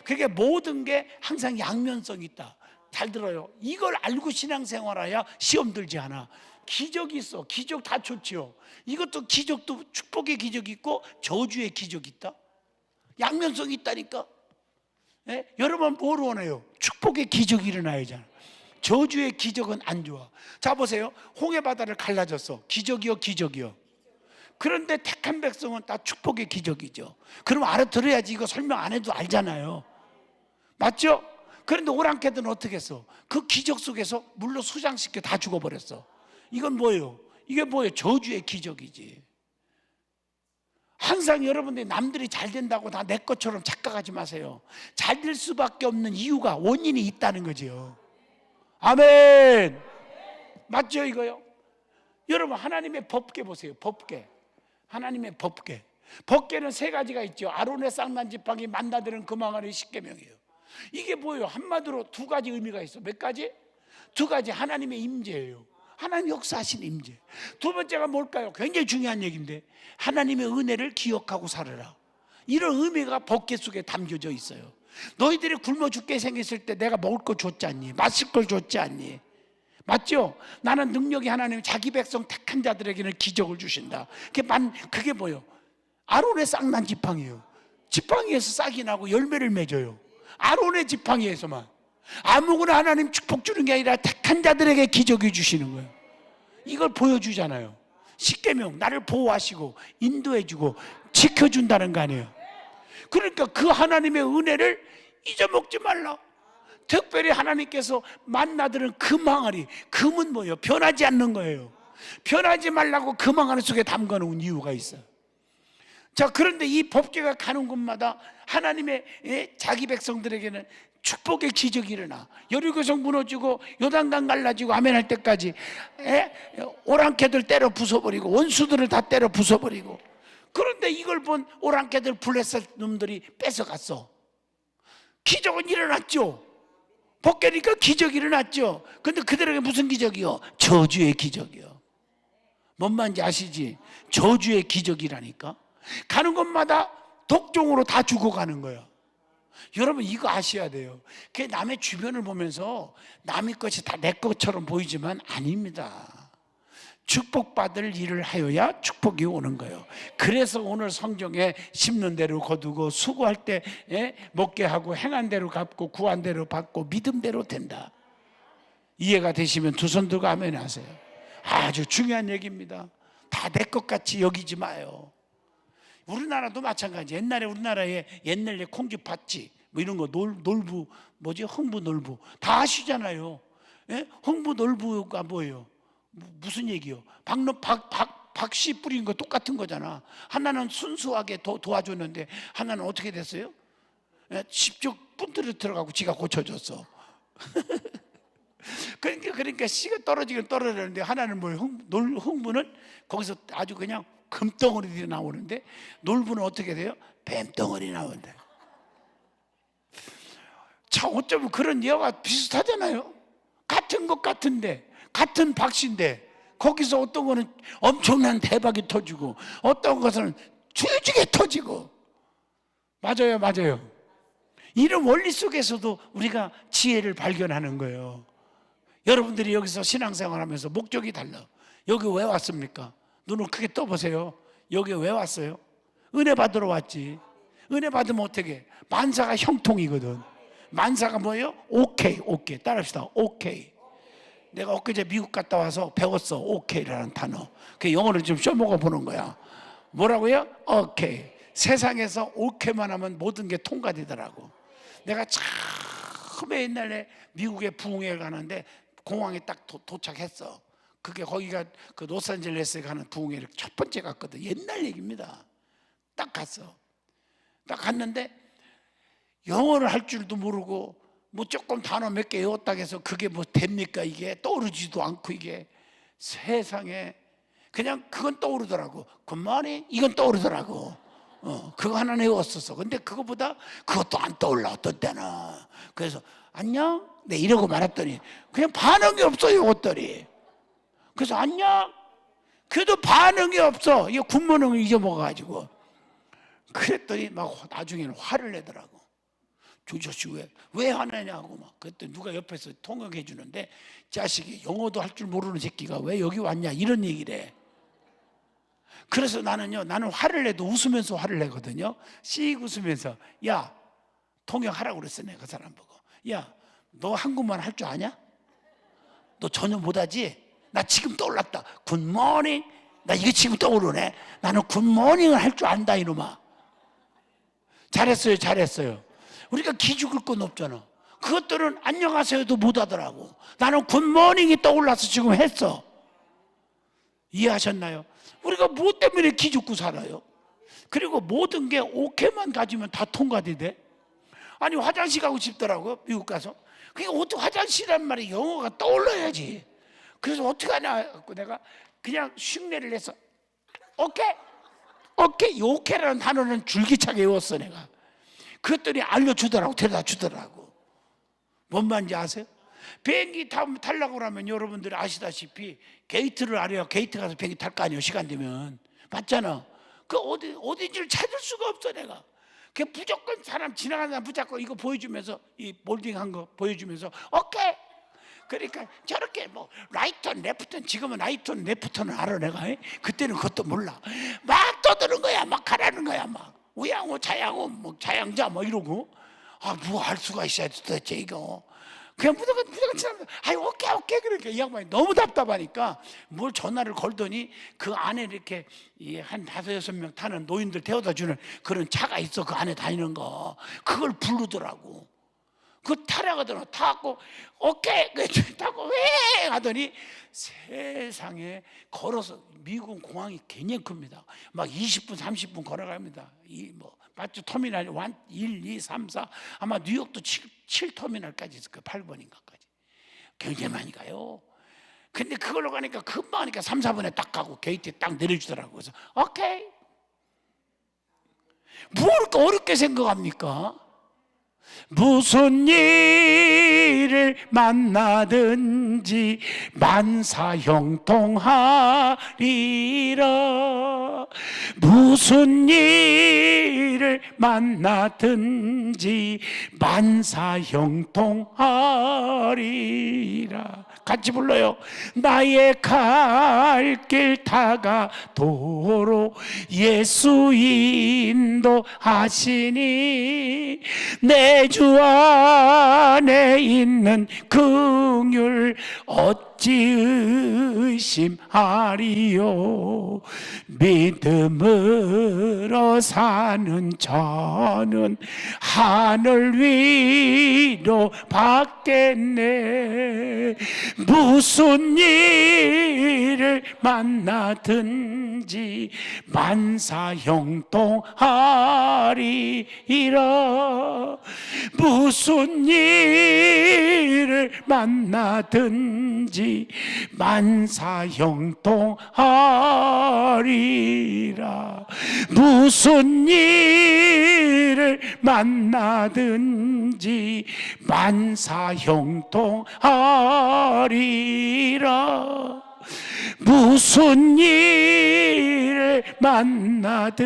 그게 모든 게 항상 양면성이 있다. 잘 들어요. 이걸 알고 신앙생활해야 시험 들지 않아. 기적이 있어. 기적 다 좋지요. 이것도 기적도 축복의 기적이 있고 저주의 기적이 있다. 양면성이 있다니까. 예? 여러분 뭘 원해요? 축복의 기적이 일어나야잖아. 저주의 기적은 안 좋아. 자 보세요. 홍해 바다를 갈라졌어. 기적이요, 기적이요. 그런데 택한 백성은 다 축복의 기적이죠. 그럼 알아들어야지. 이거 설명 안 해도 알잖아요. 맞죠? 그런데 오랑캐들은 어떻게 했어? 그 기적 속에서 물로 수장시켜 다 죽어버렸어. 이건 뭐예요? 이게 뭐예요? 저주의 기적이지. 항상 여러분들이 남들이 잘 된다고 다 내 것처럼 착각하지 마세요. 잘 될 수밖에 없는 이유가 원인이 있다는 거지요. 아멘. 맞죠 이거요? 여러분 하나님의 법궤 보세요. 법궤. 하나님의 법궤. 법궤는 세 가지가 있죠. 아론의 쌍난 지팡이 만나들은 그 망아리 십계명이에요. 이게 뭐예요? 한마디로 두 가지 의미가 있어. 몇 가지? 두 가지. 하나님의 임재예요. 하나님 역사하신 임재. 두 번째가 뭘까요? 굉장히 중요한 얘기인데 하나님의 은혜를 기억하고 살아라. 이런 의미가 법궤 속에 담겨져 있어요. 너희들이 굶어 죽게 생겼을 때 내가 먹을 거 줬지 않니? 마실 걸 줬지 않니? 맞죠? 나는 능력이 하나님 자기 백성 택한 자들에게는 기적을 주신다. 그게 뭐예요? 아론의 쌍난 지팡이에요. 지팡이에서 싹이 나고 열매를 맺어요. 아론의 지팡이에서만. 아무거나 하나님 축복 주는 게 아니라 택한 자들에게 기적이 주시는 거예요. 이걸 보여주잖아요. 십계명 나를 보호하시고 인도해주고 지켜준다는 거 아니에요. 그러니까 그 하나님의 은혜를 잊어먹지 말라. 특별히 하나님께서 만나들은 그 망아리. 금은 뭐예요? 변하지 않는 거예요. 변하지 말라고 그 망아리 속에 담가놓은 이유가 있어요. 자, 그런데 이 법궤가 가는 곳마다 하나님의 자기 백성들에게는 축복의 기적이 일어나. 여리고성 무너지고 요단강 갈라지고 아멘 할 때까지 오랑캐들 때려 부숴버리고 원수들을 다 때려 부숴버리고. 그런데 이걸 본 오랑캐들 블레셋 놈들이 뺏어갔어. 기적은 일어났죠. 법궤니까 기적이 일어났죠. 근데 그들에게 무슨 기적이요? 저주의 기적이요. 뭔 말인지 아시지? 저주의 기적이라니까. 가는 곳마다 독종으로 다 죽어가는 거예요. 여러분 이거 아셔야 돼요. 그게 남의 주변을 보면서 남의 것이 다 내 것처럼 보이지만 아닙니다. 축복받을 일을 하여야 축복이 오는 거예요. 그래서 오늘 성경에 심는 대로 거두고 수고할 때 먹게 하고 행한 대로 갚고 구한 대로 받고 믿음 대로 된다. 이해가 되시면 두 손 들고 아멘 하세요. 아주 중요한 얘기입니다. 다 내 것 같이 여기지 마요. 우리나라도 마찬가지. 옛날에 우리나라에 옛날에 콩쥐 팥쥐 뭐 이런 거 놀부 뭐지 흥부 놀부 다 아시잖아요. 예? 흥부 놀부가 뭐예요? 무슨 얘기요? 박씨 뿌린 거 똑같은 거잖아. 하나는 순수하게 도와줬는데 하나는 어떻게 됐어요? 예? 직접 분들이 들어가고 지가 고쳐줬어. 그러니까 씨가 떨어지긴 떨어지는데 하나는 뭐예요? 흥부는 거기서 아주 그냥 금덩어리들이 나오는데 놀부는 어떻게 돼요? 뱀덩어리 나온다. 자, 어쩌면 그런 예가 비슷하잖아요. 같은 것 같은데 같은 박씨인데 거기서 어떤 거는 엄청난 대박이 터지고 어떤 것은 주주게 터지고. 맞아요, 맞아요. 이런 원리 속에서도 우리가 지혜를 발견하는 거예요. 여러분들이 여기서 신앙생활하면서 목적이 달라. 여기 왜 왔습니까? 눈을 크게 떠보세요. 여기 왜 왔어요? 은혜 받으러 왔지. 은혜 받으면 어떻게? 만사가 형통이거든. 만사가 뭐예요? 오케이. 따라합시다. 오케이. 내가 엊그제 미국 갔다 와서 배웠어. 오케이라는 단어. 그 영어를 좀 써먹어 보는 거야. 뭐라고요? 오케이. 세상에서 오케이만 하면 모든 게 통과되더라고. 내가 처음에 옛날에 미국에 부흥회 가는데 공항에 딱 도착했어. 그게 거기가 그 로스앤젤레스에 가는 부흥회를 첫 번째 갔거든. 옛날 얘기입니다. 딱 갔어. 딱 갔는데 영어를 할 줄도 모르고 뭐 조금 단어 몇 개 외웠다고 해서 그게 뭐 됩니까? 이게 떠오르지도 않고 이게 세상에 그냥 그건 떠오르더라고. 굿모닝 이건 떠오르더라고. 그거 하나 외웠었어. 근데 그거보다 그것도 안 떠올라 어떤 때는. 그래서 안녕? 네 이러고 말았더니 그냥 반응이 없어요. 이것들이. 그래서 안녕? 그래도 반응이 없어. 이거 굿모닝을 잊어먹어가지고. 그랬더니 막 나중에는 화를 내더라고. 조저씨 왜 화내냐고 막. 그랬더니 누가 옆에서 통역해 주는데 자식이 영어도 할 줄 모르는 새끼가 왜 여기 왔냐 이런 얘기를 해. 그래서 나는 화를 내도 웃으면서 화를 내거든요. 씩 웃으면서 야 통역하라고 그랬어. 내가 그 사람 보고 야 너 한국말 할 줄 아냐? 너 전혀 못하지? 나 지금 떠올랐다. 굿모닝. 나 이게 지금 떠오르네. 나는 굿모닝을 할 줄 안다 이놈아. 잘했어요. 우리가 기죽을 건 없잖아. 그것들은 안녕하세요도 못하더라고. 나는 굿모닝이 떠올라서 지금 했어. 이해하셨나요? 우리가 무엇 때문에 기죽고 살아요? 그리고 모든 게 오케이만 가지면 다 통과되대. 아니 화장실 가고 싶더라고요. 미국 가서. 그러니까 어떻게 화장실이란 말이 영어가 떠올라야지. 그래서 어떻게 하냐 내가 그냥 흉내를 내서 오케이 이 오케이라는 단어는 줄기차게 외웠어 내가. 그랬더니 알려주더라고. 데려다 주더라고. 뭔 말인지 아세요? 비행기 타려고 그러면 여러분들이 아시다시피 게이트를 알아야 게이트 가서 비행기 탈 거 아니에요. 시간 되면 맞잖아. 그 어딘지를 찾을 수가 없어 내가. 그 무조건 사람 지나가는 사람 붙잡고 이거 보여주면서 이 몰딩한 거 보여주면서 오케이. 그러니까 저렇게 뭐 라이트언 레프트언 지금은 라이트언 레프트언을 알아 내가. 그때는 그것도 몰라. 막 떠드는 거야. 막 가라는 거야. 막 우양호 자양호 뭐 자양자 뭐 이러고 뭐 할 수가 있어야 도대체 이거. 그냥 무조건 지나면서 아이 오케이 그러니까 이 양반이 너무 답답하니까 뭘 전화를 걸더니 그 안에 이렇게 한 5-6명 타는 노인들 태워다 주는 그런 차가 있어. 그 안에 다니는 거 그걸 부르더라고. 그 타려가더라. 타고 오케이 타고 왜 하더니 세상에 걸어서 미국 공항이 굉장히 큽니다. 막 20분 30분 걸어갑니다. 뭐 맞죠? 터미널 1, 2, 3, 4 아마 뉴욕도 7터미널까지 있을 거예요. 8번인가까지 굉장히 많이 가요. 근데 그걸로 가니까 금방 하니까 3, 4분에 딱 가고 게이트에 딱 내려주더라고요. 그래서 오케이. 뭘 그렇게 어렵게 생각합니까? 무슨 일을 만나든지 만사형통하리라. 무슨 일을 만나든지 만사형통하리라. 같이 불러요. 나의 갈 길 다가도록 예수 인도하시니 내 주 안에 있는 긍휼 어찌 의심하리요. 믿음으로 사는 저는 하늘 위로 받겠네. 무슨 일을 만나든지 만사형통하리라. 무슨 일을 만나든지 만사형통하리라. 무슨 일을 만나든지 만사형통하리라. 무슨 일을 만나든지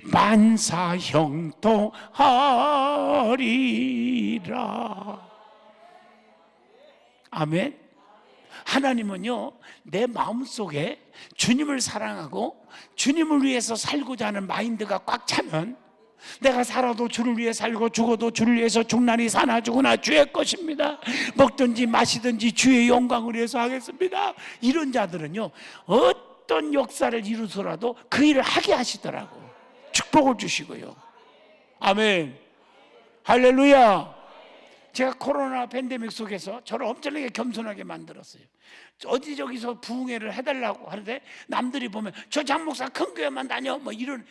만사형통하리라. 아멘. 하나님은요, 내 마음속에 주님을 사랑하고 주님을 위해서 살고자 하는 마인드가 꽉 차면 내가 살아도 주를 위해 살고 죽어도 주를 위해서 죽나니 사나 죽으나 주의 것입니다. 먹든지 마시든지 주의 영광을 위해서 하겠습니다. 이런 자들은요, 어떤 역사를 이루서라도 그 일을 하게 하시더라고. 축복을 주시고요. 아멘. 할렐루야. 제가 코로나 팬데믹 속에서 저를 엄청나게 겸손하게 만들었어요. 어디 저기서 부흥회를 해달라고 하는데 남들이 보면 저 장목사 큰 교회만 다녀 뭐 이런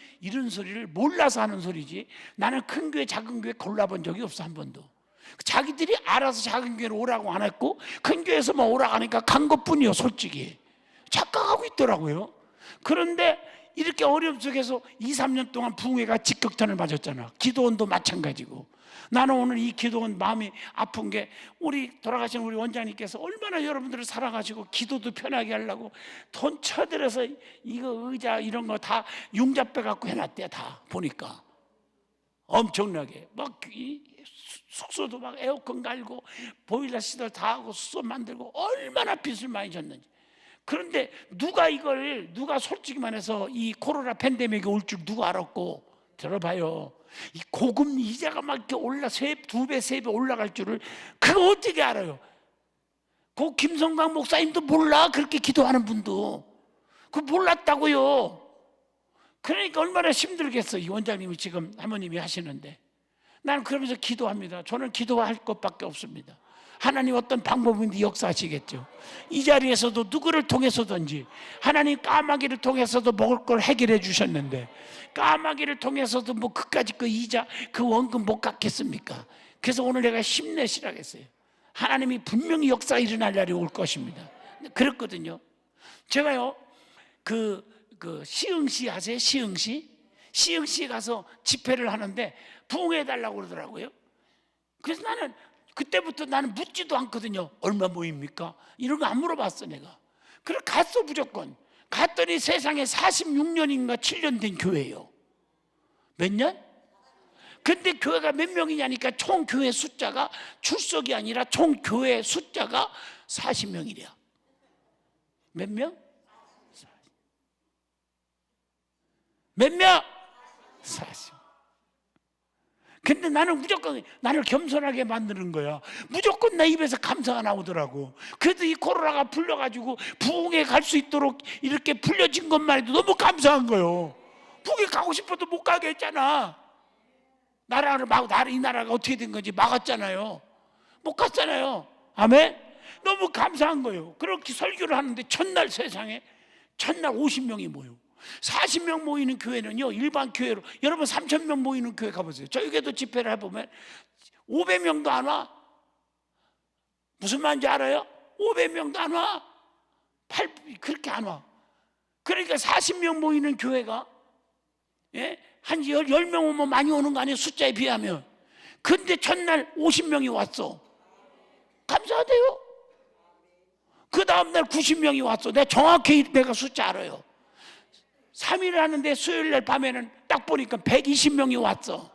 소리를 몰라서 하는 소리지. 나는 큰 교회 작은 교회 골라본 적이 없어, 한 번도. 자기들이 알아서 작은 교회로 오라고 안 했고 큰 교회에서만 오라고 하니까 간 것뿐이요. 솔직히 착각하고 있더라고요. 그런데 이렇게 어려움 속에서 2, 3년 동안 부흥회가 직격탄을 맞았잖아. 기도원도 마찬가지고. 나는 오늘 이 기도원 마음이 아픈 게 우리 돌아가신 우리 원장님께서 얼마나 여러분들을 사랑하시고 기도도 편하게 하려고 돈 쳐들여서 이거 의자 이런 거 다 융잡배 갖고 해놨대. 다 보니까 엄청나게 막 숙소도 막 에어컨 갈고 보일러 시설 다 하고 숙소 만들고 얼마나 빚을 많이 졌는지. 그런데 누가 솔직히 말해서 이 코로나 팬데믹이 올 줄 누가 알았고. 들어봐요. 이 고금 이자가 막 이렇게 올라 2배, 3배 올라갈 줄을 그거 어떻게 알아요? 그 김성강 목사님도 몰라. 그렇게 기도하는 분도 그거 몰랐다고요. 그러니까 얼마나 힘들겠어. 이 원장님이 지금 하모님이 하시는데 나는 그러면서 기도합니다. 저는 기도할 것밖에 없습니다. 하나님 어떤 방법인지 역사하시겠죠. 이 자리에서도 누구를 통해서든지 하나님 까마귀를 통해서도 먹을 걸 해결해 주셨는데 까마귀를 통해서도 뭐 그까짓 그 이자 그 원금 못 갚겠습니까? 그래서 오늘 내가 힘내시라고 했어요. 하나님이 분명히 역사 일어날 날이 올 것입니다. 그랬거든요. 제가요 그 시흥시 아세요? 시흥시에 가서 집회를 하는데 부흥해 달라고 그러더라고요. 그래서 그때부터 나는 묻지도 않거든요. 얼마 모입니까? 이런 거 안 물어봤어 내가. 그래 갔어 무조건. 갔더니 세상에 46년인가 7년 된 교회예요. 몇 년? 근데 교회가 몇 명이냐니까 총 교회 숫자가 출석이 아니라 총 교회 숫자가 40명이래요. 몇 명? 몇 명? 40. 근데 나는 무조건 나를 겸손하게 만드는 거야. 무조건 내 입에서 감사가 나오더라고. 그래도 이 코로나가 풀려가지고 부흥에 갈 수 있도록 이렇게 풀려진 것만 해도 너무 감사한 거예요. 부흥에 가고 싶어도 못 가게 했잖아. 이 나라가 어떻게 된 건지 막았잖아요. 못 갔잖아요. 아멘? 너무 감사한 거예요. 그렇게 설교를 하는데 첫날 50명이 모여. 40명 모이는 교회는요 일반 교회로 여러분 3,000명 모이는 교회 가보세요. 저에게도 집회를 해보면 500명도 안 와. 무슨 말인지 알아요? 500명도 안 와. 그렇게 안 와. 그러니까 40명 모이는 교회가 한 10명 오면 많이 오는 거 아니에요? 숫자에 비하면. 근데 첫날 50명이 왔어. 감사하대요. 그 다음날 90명이 왔어. 내가 숫자 알아요. 3일을 하는데 수요일날 밤에는 딱 보니까 120명이 왔어.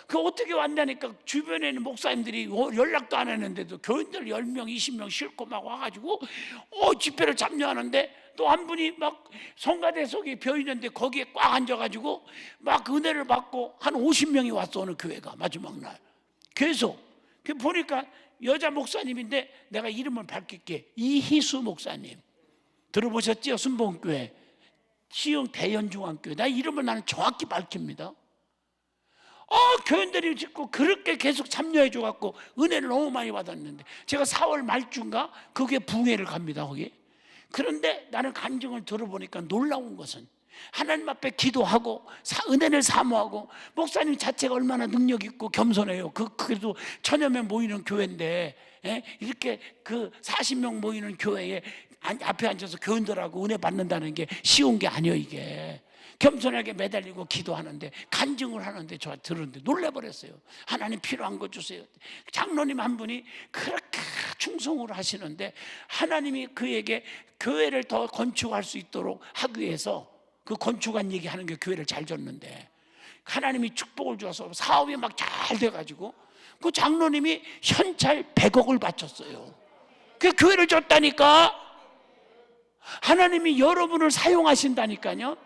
그 어떻게 왔냐니까 주변에 있는 목사님들이 연락도 안 했는데도 교인들 10명, 20명 싣고 막 와가지고 집회를 참여하는데 또 한 분이 막 성가대 속에 벼 있는데 거기에 꽉 앉아가지고 막 은혜를 받고 한 50명이 왔어. 어느 교회가 마지막 날 계속. 보니까 여자 목사님인데 내가 이름을 밝힐게. 이희수 목사님 들어보셨죠? 순복음교회 시흥 대연중앙교회. 나 이름을 나는 정확히 밝힙니다. 교인들이 짓고 그렇게 계속 참여해줘갖고 은혜를 너무 많이 받았는데 제가 4월 말쯤가 그게 부흥회를 갑니다. 거기. 그런데 나는 간증을 들어보니까 놀라운 것은 하나님 앞에 기도하고 은혜를 사모하고 목사님 자체가 얼마나 능력 있고 겸손해요. 그래도 1,000여 명 모이는 교회인데 이렇게 그 40명 모이는 교회에 앞에 앉아서 교인들하고 은혜 받는다는 게 쉬운 게 아니에요. 이게 겸손하게 매달리고 기도하는데 간증을 하는데 저 들었는데 놀라버렸어요. 하나님 필요한 거 주세요. 장로님 한 분이 그렇게 충성을 하시는데 하나님이 그에게 교회를 더 건축할 수 있도록 하기 위해서 그 건축한 얘기하는 게 교회를 잘 줬는데 하나님이 축복을 주어서 사업이 막 잘 돼가지고 그 장로님이 현찰 100억을 바쳤어요. 그 교회를 줬다니까. 하나님이 여러분을 사용하신다니까요.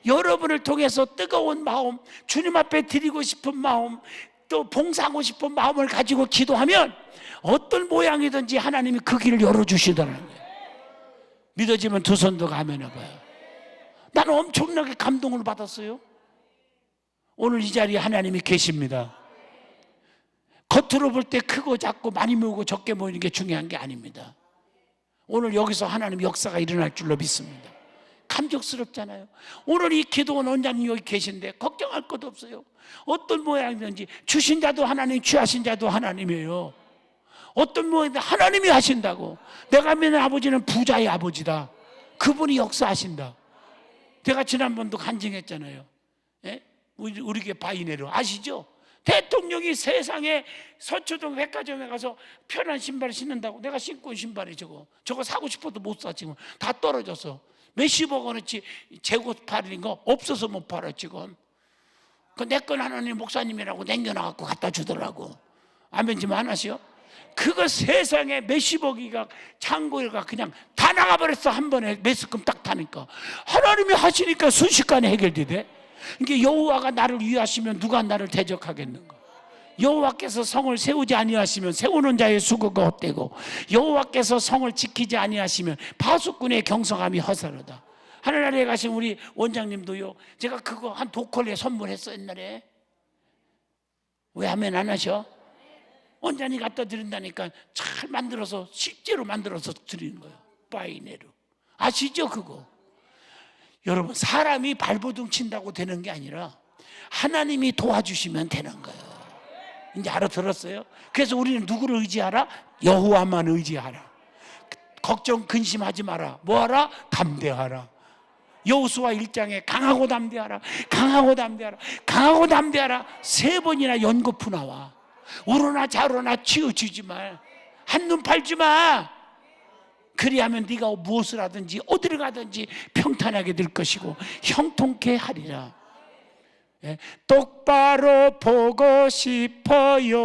여러분을 통해서 뜨거운 마음, 주님 앞에 드리고 싶은 마음, 또 봉사하고 싶은 마음을 가지고 기도하면 어떤 모양이든지 하나님이 그 길을 열어주시더라는 거예요. 믿어지면 두 손도 아멘해봐요. 나는 엄청나게 감동을 받았어요. 오늘 이 자리에 하나님이 계십니다. 겉으로 볼 때 크고 작고 많이 모이고 적게 모이는 게 중요한 게 아닙니다. 오늘 여기서 하나님 역사가 일어날 줄로 믿습니다. 감격스럽잖아요. 오늘 이 기도원 원장님 여기 계신데 걱정할 것도 없어요. 어떤 모양이든지 주신 자도 하나님, 취하신 자도 하나님이에요. 어떤 모양이든 하나님이 하신다고. 내가 믿는 아버지는 부자의 아버지다. 그분이 역사하신다. 제가 지난번도 간증했잖아요. 예? 우리 교회 바이네로 아시죠? 대통령이 세상에 서초동 백화점에 가서 편한 신발을 신는다고. 내가 신고 온 신발이 저거 사고 싶어도 못 사. 지금 다 떨어져서 몇십억 원어치 재고 팔린 거 없어서 못 팔아. 지금 그 내 건 하나님 목사님이라고 남겨놔갖고 갖다 주더라고. 아멘 좀 하나시오. 그거 세상에 몇십억이가 창고에가 그냥 다 나가버렸어. 한 번에 매스금 딱 타니까. 하나님이 하시니까 순식간에 해결되대. 이게 여호와가 나를 위하시면 누가 나를 대적하겠는가. 여호와께서 성을 세우지 아니하시면 세우는 자의 수고가 헛되고, 여호와께서 성을 지키지 아니하시면 파수꾼의 경성함이 허사로다. 하늘나라에 가신 우리 원장님도요, 제가 그거 한 도컬리에 선물했어 옛날에. 왜 아멘 안 하셔? 원장님 갖다 드린다니까 잘 만들어서 실제로 만들어서 드리는 거예요. 바이네로 아시죠 그거? 여러분, 사람이 발버둥 친다고 되는 게 아니라 하나님이 도와주시면 되는 거예요. 이제 알아들었어요? 그래서 우리는 누구를 의지하라? 여호와만 의지하라. 걱정 근심하지 마라. 뭐하라? 담대하라. 여호수아 1장에 강하고 담대하라, 강하고 담대하라, 강하고 담대하라 3번이나 연거푸 나와. 우러나 좌로나 치우치지 말. 한눈 팔지 마. 그리하면 네가 무엇을 하든지 어디를 가든지 평탄하게 될 것이고 형통케 하리라. 예, 똑바로 보고 싶어요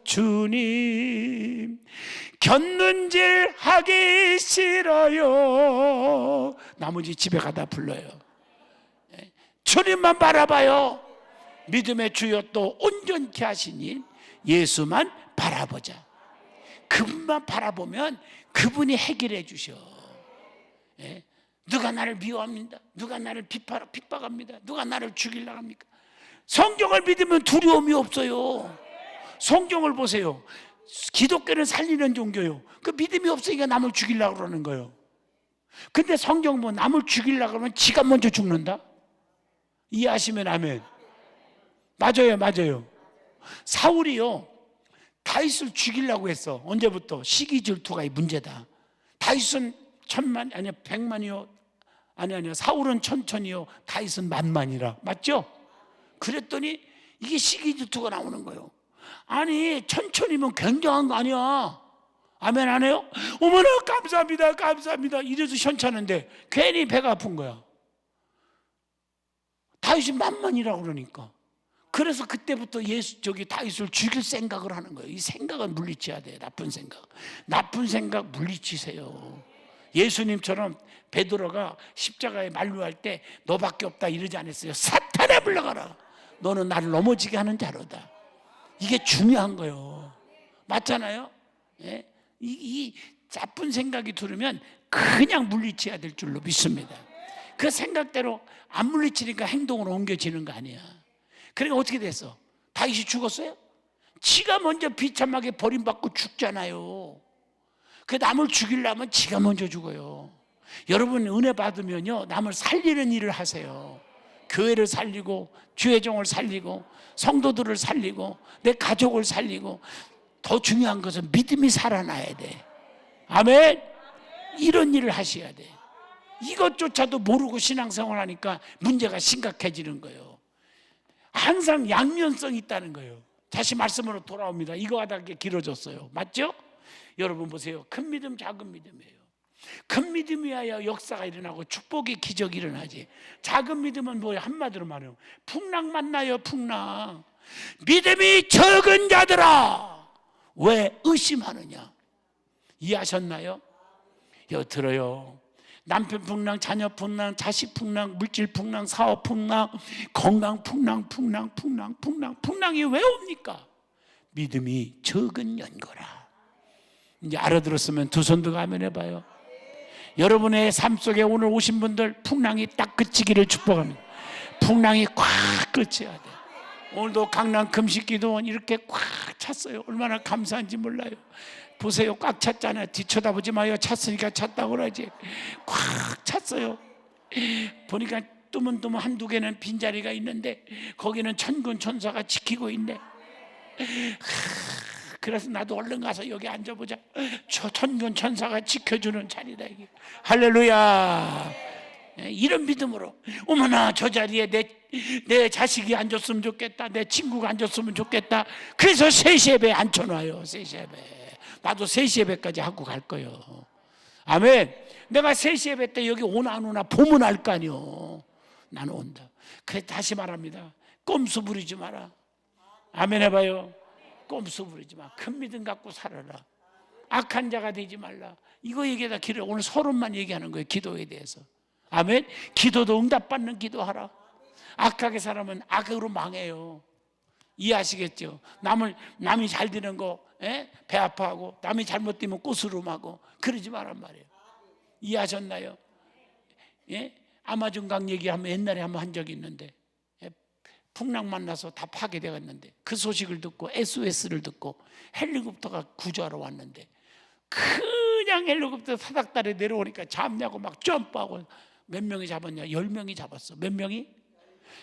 주님. 곁눈질 하기 싫어요. 나머지 집에 가다 불러요. 예, 주님만 바라봐요. 믿음의 주여 또 온전케 하시니 예수만 바라보자. 그분만 바라보면 그분이 해결해 주셔. 예? 누가 나를 미워합니다. 누가 나를 핍박합니다. 누가 나를 죽이려고 합니까? 성경을 믿으면 두려움이 없어요. 성경을 보세요. 기독교는 살리는 종교요. 그 믿음이 없으니까 남을 죽이려고 그러는 거예요. 근데 성경 보면 남을 죽이려고 그러면 지가 먼저 죽는다. 이해하시면 아멘. 맞아요, 맞아요. 사울이요, 다윗을 죽이려고 했어. 언제부터? 시기 질투가 이 문제다. 다윗은 1000만, 아니야 100만이요, 아니야 사울은 1000이요, 다윗은 10,000,000이라. 맞죠? 그랬더니 이게 시기 질투가 나오는 거예요. 아니 1000이면 굉장한 거 아니야. 아멘 안 해요? 어머나 감사합니다, 감사합니다 이래서 현찮은데 괜히 배가 아픈 거야. 다윗이 10,000,000이라고 그러니까. 그래서 그때부터 다윗을 죽일 생각을 하는 거예요. 이 생각은 물리쳐야 돼. 나쁜 생각 물리치세요. 예수님처럼 베드로가 십자가에 만류할 때 너밖에 없다 이러지 않았어요. 사탄아 물러가라. 너는 나를 넘어지게 하는 자로다. 이게 중요한 거예요. 맞잖아요? 예? 이 나쁜 생각이 들으면 그냥 물리쳐야 될 줄로 믿습니다. 그 생각대로 안 물리치니까 행동으로 옮겨지는 거 아니야. 그러니까 어떻게 됐어? 다윗이 죽었어요? 지가 먼저 비참하게 버림받고 죽잖아요. 그 남을 죽이려면 지가 먼저 죽어요. 여러분 은혜 받으면요, 남을 살리는 일을 하세요. 교회를 살리고 주의 종을 살리고 성도들을 살리고 내 가족을 살리고, 더 중요한 것은 믿음이 살아나야 돼. 아멘. 이런 일을 하셔야 돼. 이것조차도 모르고 신앙생활 하니까 문제가 심각해지는 거예요. 항상 양면성이 있다는 거예요. 다시 말씀으로 돌아옵니다. 이거 하다 길어졌어요. 맞죠? 여러분 보세요. 큰 믿음, 작은 믿음이에요. 큰 믿음이어야 역사가 일어나고 축복의 기적이 일어나지. 작은 믿음은 뭐예요? 한마디로 말해요. 풍랑 만나요, 풍랑. 믿음이 적은 자들아 왜 의심하느냐? 이해하셨나요? 여 들어요. 남편 풍랑, 자녀 풍랑, 자식 풍랑, 물질 풍랑, 사업 풍랑, 건강 풍랑이 왜 옵니까? 믿음이 적은 연고라. 이제 알아들었으면 두 손 들고 아멘 해봐요. 여러분의 삶 속에 오늘 오신 분들 풍랑이 딱 그치기를 축복합니다. 풍랑이 꽉 그쳐야 돼. 오늘도 강남 금식기도원 이렇게 꽉 찼어요. 얼마나 감사한지 몰라요. 보세요, 꽉 찼잖아요. 뒤쳐다보지 마요. 찼으니까 찼다고 그러지. 꽉 찼어요. 보니까 뜨문뜨문 한두 개는 빈자리가 있는데 거기는 천군 천사가 지키고 있네. 그래서 나도 얼른 가서 여기 앉아보자. 저 천군 천사가 지켜주는 자리다 이게. 할렐루야. 이런 믿음으로 어머나 저 자리에 내 자식이 앉았으면 좋겠다, 내 친구가 앉았으면 좋겠다. 그래서 3시 예배에 앉혀놔요. 3시 예배. 나도 3시 예배까지 하고 갈 거예요. 아멘. 내가 3시 예배 때 여기 오나 안 오나 보면 알 거 아니요. 나는 온다. 그래 다시 말합니다. 꼼수 부리지 마라. 아멘 해봐요. 꼼수 부리지 마. 큰 믿음 갖고 살아라. 악한 자가 되지 말라. 이거 얘기하다 길어. 오늘 서론만 얘기하는 거예요. 기도에 대해서. 아멘. 기도도 응답받는 기도하라. 악하게 살면 악으로 망해요. 이해하시겠죠? 남이 잘 되는 거 배 아파하고 남이 잘못되면 꼬스름하고 그러지 말란 말이에요. 이해하셨나요? 예? 아마존강 얘기하면 옛날에 한번 한 적이 있는데 풍랑 만나서 다 파괴되었는데 그 소식을 듣고 SOS를 듣고 헬리콥터가 구조하러 왔는데 그냥 헬리콥터 사닥다리 내려오니까 잡냐고 막 점프하고 몇 명이 잡았냐? 10명이 잡았어. 몇 명이?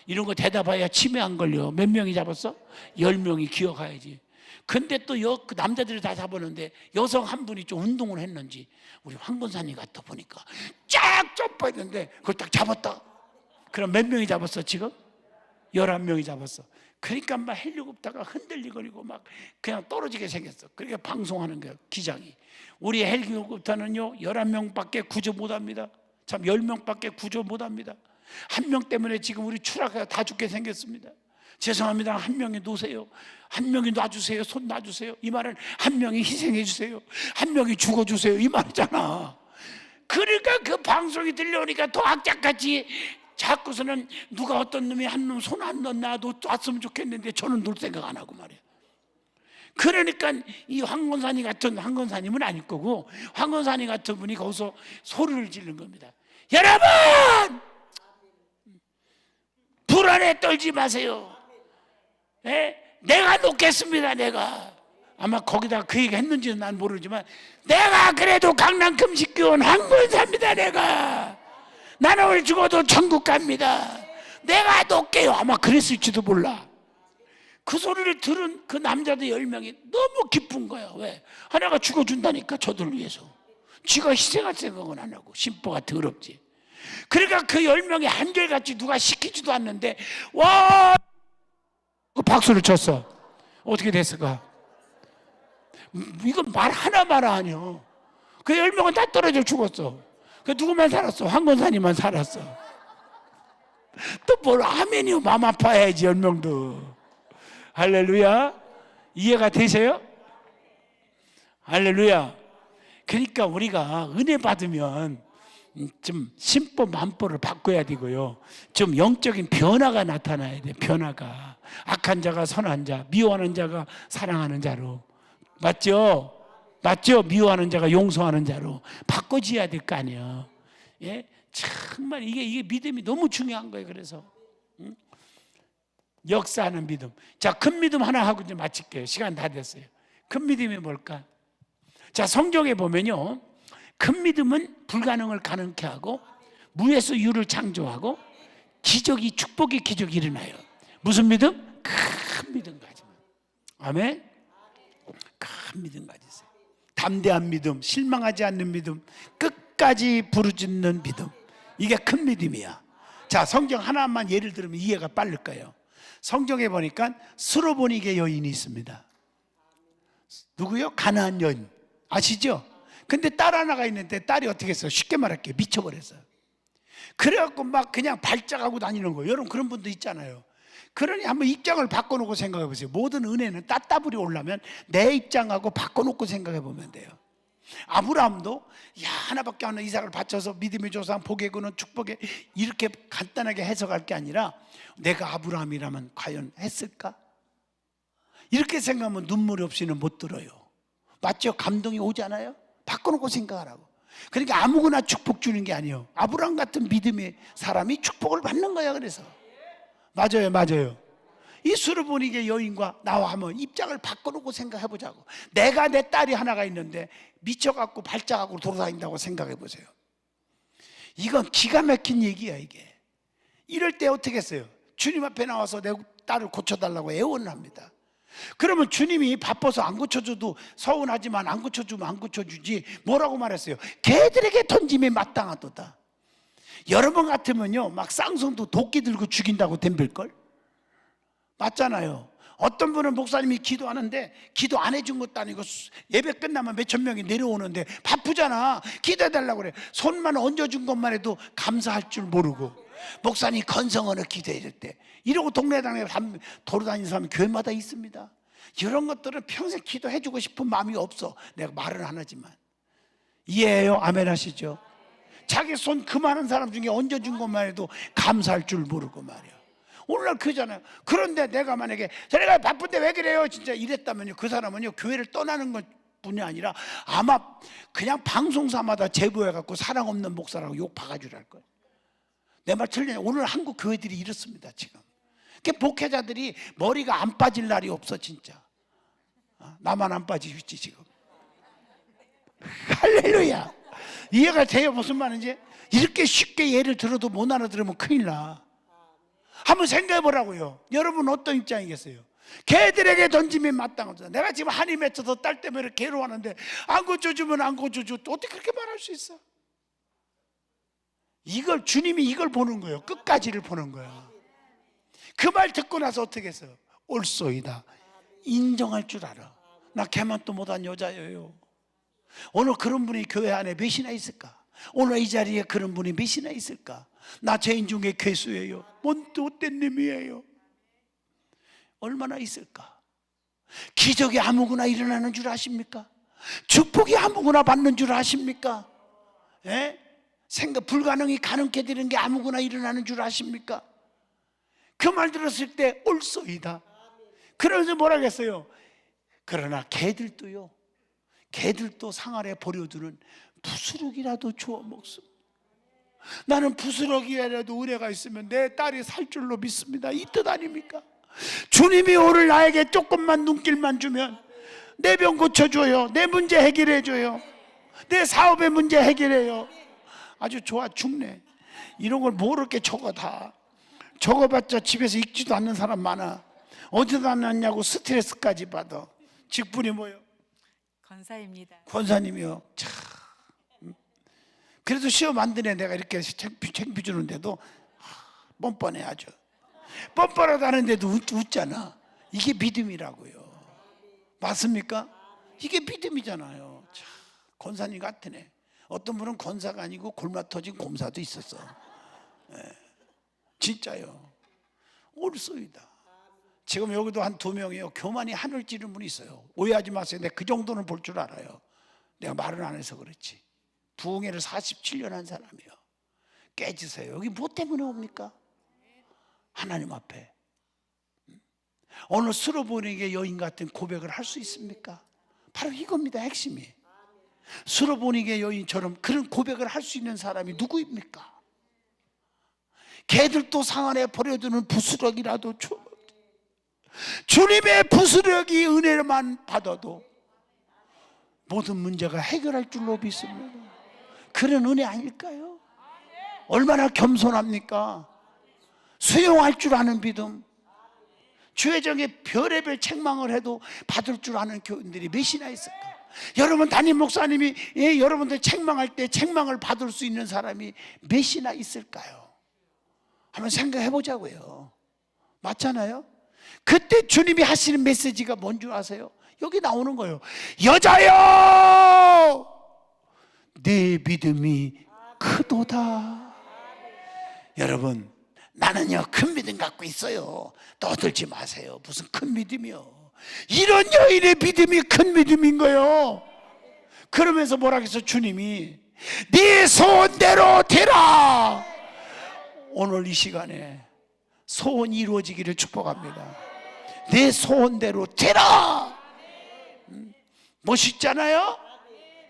이런 거 대답해야 치매 안 걸려. 몇 명이 잡았어? 10명이 기억해야지. 근데 또 그 남자들이 다 잡았는데 여성 한 분이 좀 운동을 했는지 우리 황건사님 갔다 보니까 쫙 점프했는데 그걸 딱 잡았다. 그럼 몇 명이 잡았어 지금? 11명이 잡았어. 그러니까 막 헬리콥터가 흔들리거리고 막 그냥 떨어지게 생겼어. 그러니까 방송하는 거예요. 기장이. 우리 헬리콥터는요 11명밖에 구조 못합니다. 참 10명밖에 구조 못합니다. 한 명 때문에 지금 우리 추락해서 다 죽게 생겼습니다. 죄송합니다. 한 명이 놓으세요. 한 명이 놔주세요. 손 놔주세요. 이 말은 한 명이 희생해 주세요. 한 명이 죽어주세요. 이 말이잖아. 그러니까 그 방송이 들려오니까 또 악착같이 자꾸서는 누가 어떤 놈이 한 놈 손 안 넣나 놨으면 좋겠는데 저는 놓을 생각 안 하고 말이에요. 그러니까 이 황건사님 같은, 황건사님은 아닐 거고 황건사님 같은 분이 거기서 소리를 지른 겁니다. 여러분! 불안에 떨지 마세요. 내가 놓겠습니다. 내가 아마 거기다 그 얘기 했는지는 난 모르지만 내가 그래도 강남 금식교원 황건사입니다. 내가 나는 오늘 죽어도 천국 갑니다. 내가 놓을게요. 아마 그랬을지도 몰라. 그 소리를 들은 그 남자들 10명이 너무 기쁜 거야. 왜? 하나가 죽어준다니까 저들 위해서. 지가 희생할 생각은 안 하고 심보가 더럽지. 그러니까 그 10명이 한결같이 누가 시키지도 않는데 와! 그 박수를 쳤어. 어떻게 됐을까? 이건 말 하나마나 아니요. 그 10명은 다 떨어져 죽었어. 그 누구만 살았어? 황건사님만 살았어. 또 뭘 아멘이요. 맘 아파야지 10명도. 할렐루야. 이해가 되세요? 할렐루야. 그러니까 우리가 은혜 받으면 좀 심보 만보를 바꿔야 되고요. 좀 영적인 변화가 나타나야 돼. 변화가. 악한 자가 선한 자, 미워하는 자가 사랑하는 자로. 맞죠? 맞죠? 미워하는 자가 용서하는 자로 바꿔줘야 될 거 아니에요. 예? 정말 이게 믿음이 너무 중요한 거예요. 그래서 역사하는 믿음. 자, 큰 믿음 하나 하고 이제 마칠게요. 시간 다 됐어요. 큰 믿음이 뭘까? 자, 성경에 보면요, 큰 믿음은 불가능을 가능케 하고 무에서 유를 창조하고 기적이, 축복의 기적이 일어나요. 무슨 믿음? 큰 믿음 가지면. 아멘. 큰 믿음 가지세요. 담대한 믿음, 실망하지 않는 믿음, 끝까지 부르짖는 믿음. 이게 큰 믿음이야. 자, 성경 하나만 예를 들면 이해가 빠를 거예요. 성경에 보니까 스로보니게 여인이 있습니다. 누구요? 가나안 여인. 아시죠? 근데 딸 하나가 있는데 딸이 어떻게 했어요? 쉽게 말할게요. 미쳐버렸어요. 그래갖고 막 그냥 발작하고 다니는 거예요. 여러분 그런 분도 있잖아요. 그러니 한번 입장을 바꿔놓고 생각해 보세요. 모든 은혜는 따따블이 오려면 내 입장하고 바꿔놓고 생각해 보면 돼요. 아브라함도 야 하나밖에 없는 이삭을 바쳐서 믿음의 조상 복의 근원 축복의 이렇게 간단하게 해석할 게 아니라 내가 아브라함이라면 과연 했을까? 이렇게 생각하면 눈물 없이는 못 들어요. 맞죠? 감동이 오잖아요. 바꿔놓고 생각하라고. 그러니까 아무거나 축복 주는 게 아니에요. 아브라함 같은 믿음의 사람이 축복을 받는 거야. 그래서 맞아요. 이 수르보니게 여인과 나와 한번 입장을 바꿔놓고 생각해보자고. 내가 내 딸이 하나가 있는데 미쳐갖고 발작하고 돌아다닌다고 생각해보세요. 이건 기가 막힌 얘기야 이게. 이럴 때 어떻게 했어요? 주님 앞에 나와서 내 딸을 고쳐달라고 애원을 합니다. 그러면 주님이 바빠서 안 고쳐줘도 서운하지만 안 고쳐주면 안 고쳐주지 뭐라고 말했어요? 개들에게 던짐이 마땅하도다. 여러분 같으면요 막 쌍성도 도끼 들고 죽인다고 덤빌걸? 맞잖아요. 어떤 분은 목사님이 기도하는데 기도 안 해준 것도 아니고 예배 끝나면 몇천 명이 내려오는데 바쁘잖아. 기도해달라고 그래. 손만 얹어준 것만 해도 감사할 줄 모르고 목사님 건성어는 기도해줄 때 이러고 동네당에 돌아다니는 사람이 교회마다 있습니다. 이런 것들은 평생 기도해주고 싶은 마음이 없어. 내가 말은 안 하지만 이해해요? 아멘 하시죠? 자기 손 그만한 사람 중에 얹어준 것만 해도 감사할 줄 모르고 말이야. 오늘날 그잖아요. 그런데 내가 만약에 내가 바쁜데 왜 그래요? 진짜 이랬다면요 그 사람은요 교회를 떠나는 것 뿐이 아니라 아마 그냥 방송사마다 제보해갖고 사랑 없는 목사라고 욕 바가지를 할 거예요. 내 말 틀리냐? 오늘 한국 교회들이 이렇습니다 지금. 목회자들이 머리가 안 빠질 날이 없어 진짜. 나만 안 빠지겠지 지금. 할렐루야. 이해가 돼요 무슨 말인지? 이렇게 쉽게 예를 들어도 못 알아들으면 큰일 나. 한번 생각해 보라고요. 여러분 어떤 입장이겠어요? 개들에게 던짐이 마땅하다. 내가 지금 한이 맺혀서 딸 때문에 괴로워하는데 안 고쳐주면 안 고쳐줘. 어떻게 그렇게 말할 수 있어? 이걸 주님이 이걸 보는 거예요. 끝까지를 보는 거야. 그 말 듣고 나서 어떻게 했어요? 옳소이다. 인정할 줄 알아. 나 걔만도 못한 여자예요. 오늘 그런 분이 교회 안에 몇이나 있을까? 오늘 이 자리에 그런 분이 몇이나 있을까? 나 죄인 중에 괴수예요. 뭔 못된 놈이에요. 얼마나 있을까? 기적이 아무거나 일어나는 줄 아십니까? 축복이 아무거나 받는 줄 아십니까? 예? 생각 불가능이 가능케 되는 게 아무거나 일어나는 줄 아십니까? 그 말 들었을 때 옳소이다. 그러면서 뭐라 했어요? 그러나 개들도 상 아래 버려두는 부스러기라도 주워 먹습니다. 나는 부스러기라도 은혜가 있으면 내 딸이 살 줄로 믿습니다. 이 뜻 아닙니까? 주님이 오늘 나에게 조금만 눈길만 주면 내 병 고쳐줘요. 내 문제 해결해줘요. 내 사업의 문제 해결해요. 아주 좋아 죽네. 이런 걸 모르게 적어 다. 적어봤자 집에서 읽지도 않는 사람 많아. 어디다 놨냐고 스트레스까지 받아. 직분이 뭐예요? 권사입니다. 권사님이요. 참. 그래도 시험 안 드네. 내가 이렇게 챙피 주는데도 뻔뻔해 아주. 뻔뻔하다는데도 웃잖아. 이게 믿음이라고요. 맞습니까? 이게 믿음이잖아요. 참, 권사님 같으네. 어떤 분은 권사가 아니고 골마 터진 곰사도 있었어. 네. 진짜요. 옳소이다. 지금 여기도 한 2명이요. 교만이 하늘 찌른 분이 있어요. 오해하지 마세요. 내가 그 정도는 볼 줄 알아요. 내가 말을 안 해서 그렇지. 부흥회를 47년 한 사람이에요. 깨지세요. 여기 뭐 때문에 옵니까? 하나님 앞에. 오늘 수로보니게 여인 같은 고백을 할 수 있습니까? 바로 이겁니다. 핵심이. 수로보니게 여인처럼 그런 고백을 할 수 있는 사람이 누구입니까? 개들도 상 안에 버려두는 부스러기라도 주님의 부스러기 은혜만 받아도 모든 문제가 해결할 줄로 믿습니다. 그런 은혜 아닐까요? 얼마나 겸손합니까? 수용할 줄 아는 믿음. 주회정에 별의별 책망을 해도 받을 줄 아는 교인들이 몇이나 있을까? 여러분 담임 목사님이 여러분들 책망할 때 책망을 받을 수 있는 사람이 몇이나 있을까요? 한번 생각해 보자고요. 맞잖아요? 그때 주님이 하시는 메시지가 뭔 줄 아세요? 여기 나오는 거예요. 여자여, 내 믿음이 크도다. 여러분, 나는요 큰 믿음 갖고 있어요. 떠들지 마세요. 무슨 큰 믿음이요? 이런 여인의 믿음이 큰 믿음인 거예요. 그러면서 뭐라 그랬어? 주님이 네 소원대로 되라. 오늘 이 시간에 소원이 이루어지기를 축복합니다. 내 소원대로 되라. 멋있잖아요?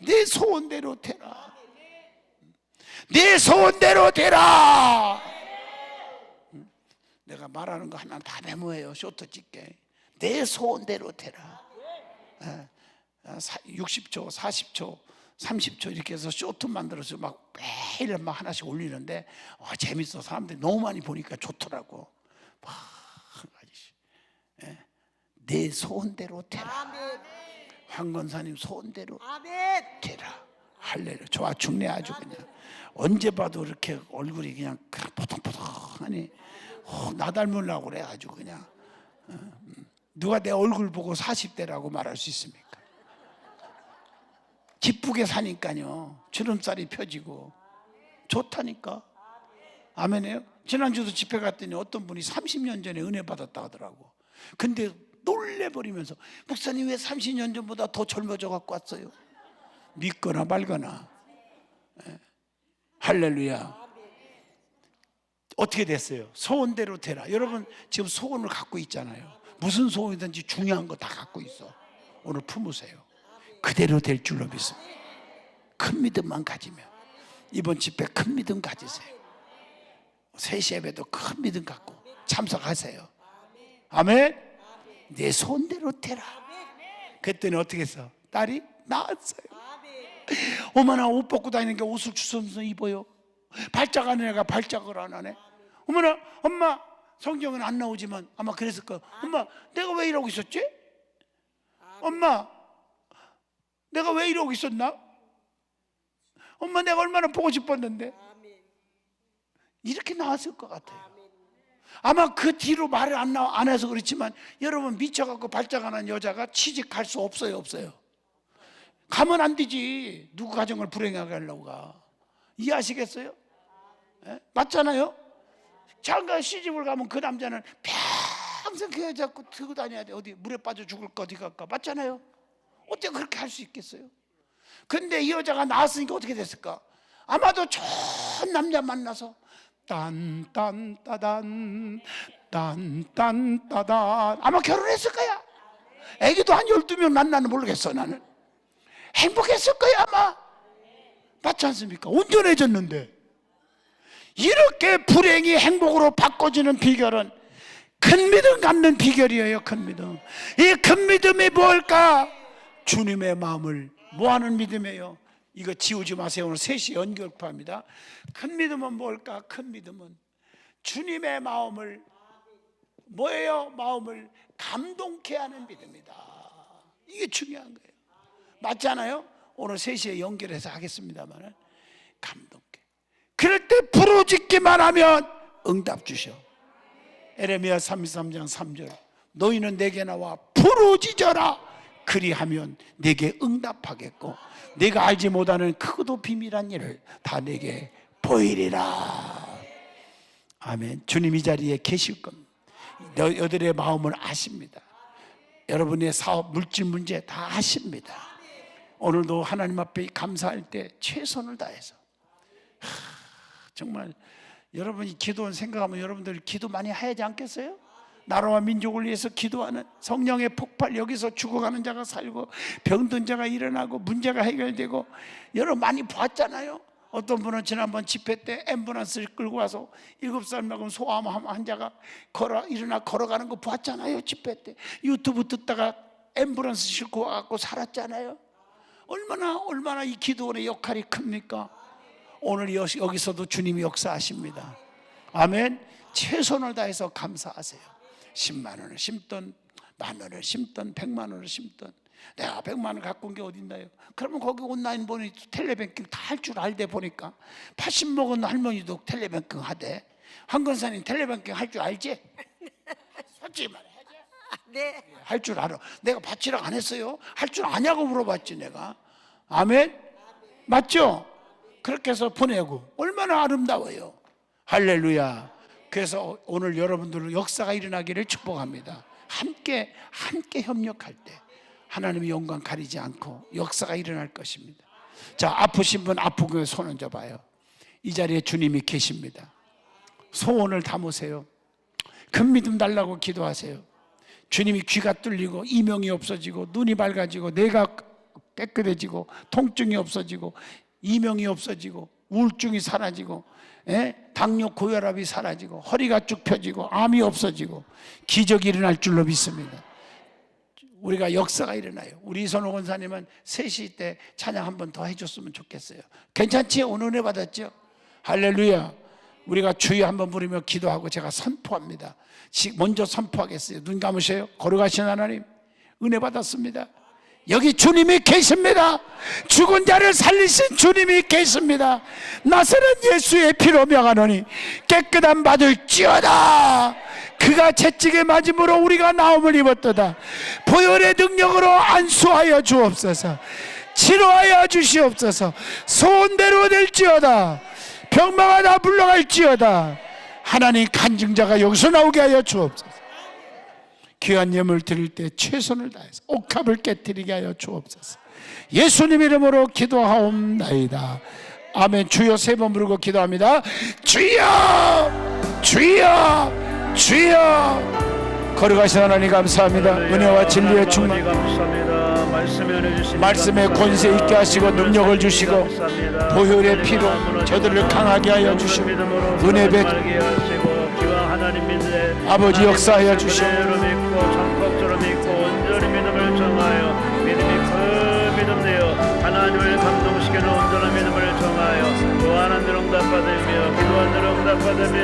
내 소원대로 되라. 내 소원대로 되라. 내가 말하는 거 하나 다 메모해요. 쇼트 찍게. 내 소원대로 되라. 60초, 40초, 30초 이렇게 해서 쇼트 만들어서 막 매일 막 하나씩 올리는데 재밌어. 사람들이 너무 많이 보니까 좋더라고. 막 한 가지씩. 내 소원대로 되라. 황건사님 소원대로 되라. 할렐루야. 좋아 죽네 아주 그냥. 언제 봐도 이렇게 얼굴이 그냥 포동포동하니 나 닮으려고 그래 아주 그냥. 누가 내 얼굴 보고 40대라고 말할 수 있습니까? 기쁘게 사니까요. 주름살이 펴지고 좋다니까. 아멘이에요. 지난주도 집회 갔더니 어떤 분이 30년 전에 은혜 받았다 하더라고. 근데 놀래버리면서 목사님 왜 30년 전보다 더 젊어져 갖고 왔어요? 믿거나 말거나. 할렐루야. 어떻게 됐어요? 소원대로 되라. 여러분 지금 소원을 갖고 있잖아요. 무슨 소원이든지 중요한 거 다 갖고 있어. 오늘 품으세요. 그대로 될 줄로 믿습니다. 큰 믿음만 가지면. 이번 집회 큰 믿음 가지세요. 3시 예배도 큰 믿음 갖고 참석하세요. 아멘. 내 손대로 되라. 그랬더니 어떻게 했어? 딸이 나았어요. 어머나 옷 벗고 다니는 게 옷을 주섬주섬 입어요. 발작 하는 애가 발작을 안 하네. 어머나 엄마 성경은 안 나오지만 아마 그랬을 거야. 엄마 내가 왜 이러고 있었지? 엄마 내가 왜 이러고 있었나? 엄마 내가 얼마나 보고 싶었는데. 이렇게 나왔을 것 같아요. 아마 그 뒤로 말을 안 해서 그렇지만 여러분 미쳐갖고 발작하는 여자가 취직할 수 없어요? 없어요? 가면 안 되지. 누구 가정을 불행하게 하려고 가. 이해하시겠어요? 맞잖아요? 장가 시집을 가면 그 남자는 평생 그 여자 잡고 들고 다녀야 돼. 어디 물에 빠져 죽을 거 어디 갈까? 맞잖아요? 어떻게 그렇게 할 수 있겠어요? 근데 이 여자가 나왔으니까 어떻게 됐을까? 아마도 좋은 남자 만나서 딴딴따단 딴딴따단 아마 결혼했을 거야. 애기도 한 12명 만나는 모르겠어. 나는 행복했을 거야 아마. 맞지 않습니까? 온전해졌는데. 이렇게 불행이 행복으로 바꿔지는 비결은 큰 믿음 갖는 비결이에요. 큰 믿음. 이 큰 믿음이 뭘까? 주님의 마음을 뭐하는 믿음이에요? 이거 지우지 마세요. 오늘 3시 연결파입니다. 큰 믿음은 뭘까? 큰 믿음은 주님의 마음을 뭐예요? 마음을 감동케 하는 믿음이다. 이게 중요한 거예요. 맞잖아요? 오늘 3시에 연결해서 하겠습니다만 감동케. 그럴 때 부르짖기만 하면 응답 주셔. 에레미야 33장 3절 너희는 내게 나와 부르짖어라. 그리하면 내게 응답하겠고 내가 알지 못하는 크고도 비밀한 일을 다 내게 보이리라. 아멘. 주님 이 자리에 계실 겁니다. 너희들의 마음을 아십니다. 여러분의 사업 물질 문제 다 아십니다. 오늘도 하나님 앞에 감사할 때 최선을 다해서 정말 여러분이 기도원 생각하면 여러분들 기도 많이 하지 않겠어요? 나라와 민족을 위해서 기도하는 성령의 폭발. 여기서 죽어가는 자가 살고 병든 자가 일어나고 문제가 해결되고 여러분 많이 봤잖아요. 어떤 분은 지난번 집회 때 앰뷸런스를 끌고 와서 7살 먹은 소아암 환자가 일어나 걸어가는 거 봤잖아요. 집회 때 유튜브 듣다가 앰뷸런스 싣고 와갖고 살았잖아요. 얼마나 이 기도원의 역할이 큽니까? 오늘 여기서도 주님이 역사하십니다. 아멘. 최선을 다해서 감사하세요. 10만 원을 심던, 만 원을 심던, 100만 원을 심던. 내가 100만 원 갖고 온 게 어딨나요? 그러면 거기 온라인 보니 텔레뱅킹 다 할 줄 알대. 보니까 80 먹은 할머니도 텔레뱅킹 하대. 황건사님 텔레뱅킹 할 줄 알지? 솔직히 말해. 네. 할 줄 알아. 내가 받치라고 안 했어요. 할 줄 아냐고 물어봤지 내가. 아멘? 맞죠? 그렇게 해서 보내고 얼마나 아름다워요. 할렐루야. 그래서 오늘 여러분들 역사가 일어나기를 축복합니다. 함께 협력할 때 하나님의 영광 가리지 않고 역사가 일어날 것입니다. 자, 아프신 분 아프게 손 얹어봐요. 이 자리에 주님이 계십니다. 소원을 담으세요. 큰 믿음 달라고 기도하세요. 주님이 귀가 뚫리고 이명이 없어지고 눈이 밝아지고 뇌가 깨끗해지고 통증이 없어지고 이명이 없어지고 우울증이 사라지고 당뇨 고혈압이 사라지고 허리가 쭉 펴지고 암이 없어지고 기적이 일어날 줄로 믿습니다. 우리가 역사가 일어나요. 우리 이선호 권사님은 3시 때 찬양 한 번 더 해줬으면 좋겠어요. 괜찮지? 오늘 은혜 받았죠? 할렐루야. 우리가 주여 한번 부르며 기도하고 제가 선포합니다. 먼저 선포하겠어요. 눈 감으세요. 걸어가신 하나님 은혜 받았습니다. 여기 주님이 계십니다. 죽은 자를 살리신 주님이 계십니다. 나사렛 예수의 피로 명하노니 깨끗함 받을지어다. 그가 채찍에 맞음으로 우리가 나음을 입었도다. 보혈의 능력으로 안수하여 주옵소서. 치료하여 주시옵소서. 소원대로 될지어다. 병마가 다 물러갈지어다. 하나님 간증자가 여기서 나오게 하여 주옵소서. 귀한 예물 드릴 때 최선을 다해서 옥합을 깨뜨리게 하여 주옵소서. 예수님 이름으로 기도하옵나이다. 아멘. 주여 3번 부르고 기도합니다. 주여 주여 주여. 걸어가신 하나님 감사합니다. 은혜와 진리의 충만 말씀의 권세 있게 하시고 능력을 주시고 보혈의 피로 저들을 강하게 하여 주시고 은혜 배 아버지 역사하여 주시고 전폭처럼 믿고 온전히 믿음을 정하여 믿음이 그 믿음 되어 하나님을 감동시키는 온전한 믿음을 정하여 구하는 들 응답받으며 기도하는 들 응답받으며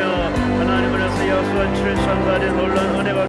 하나님을 위해서 약속한 7천가지 놀라운 은혜가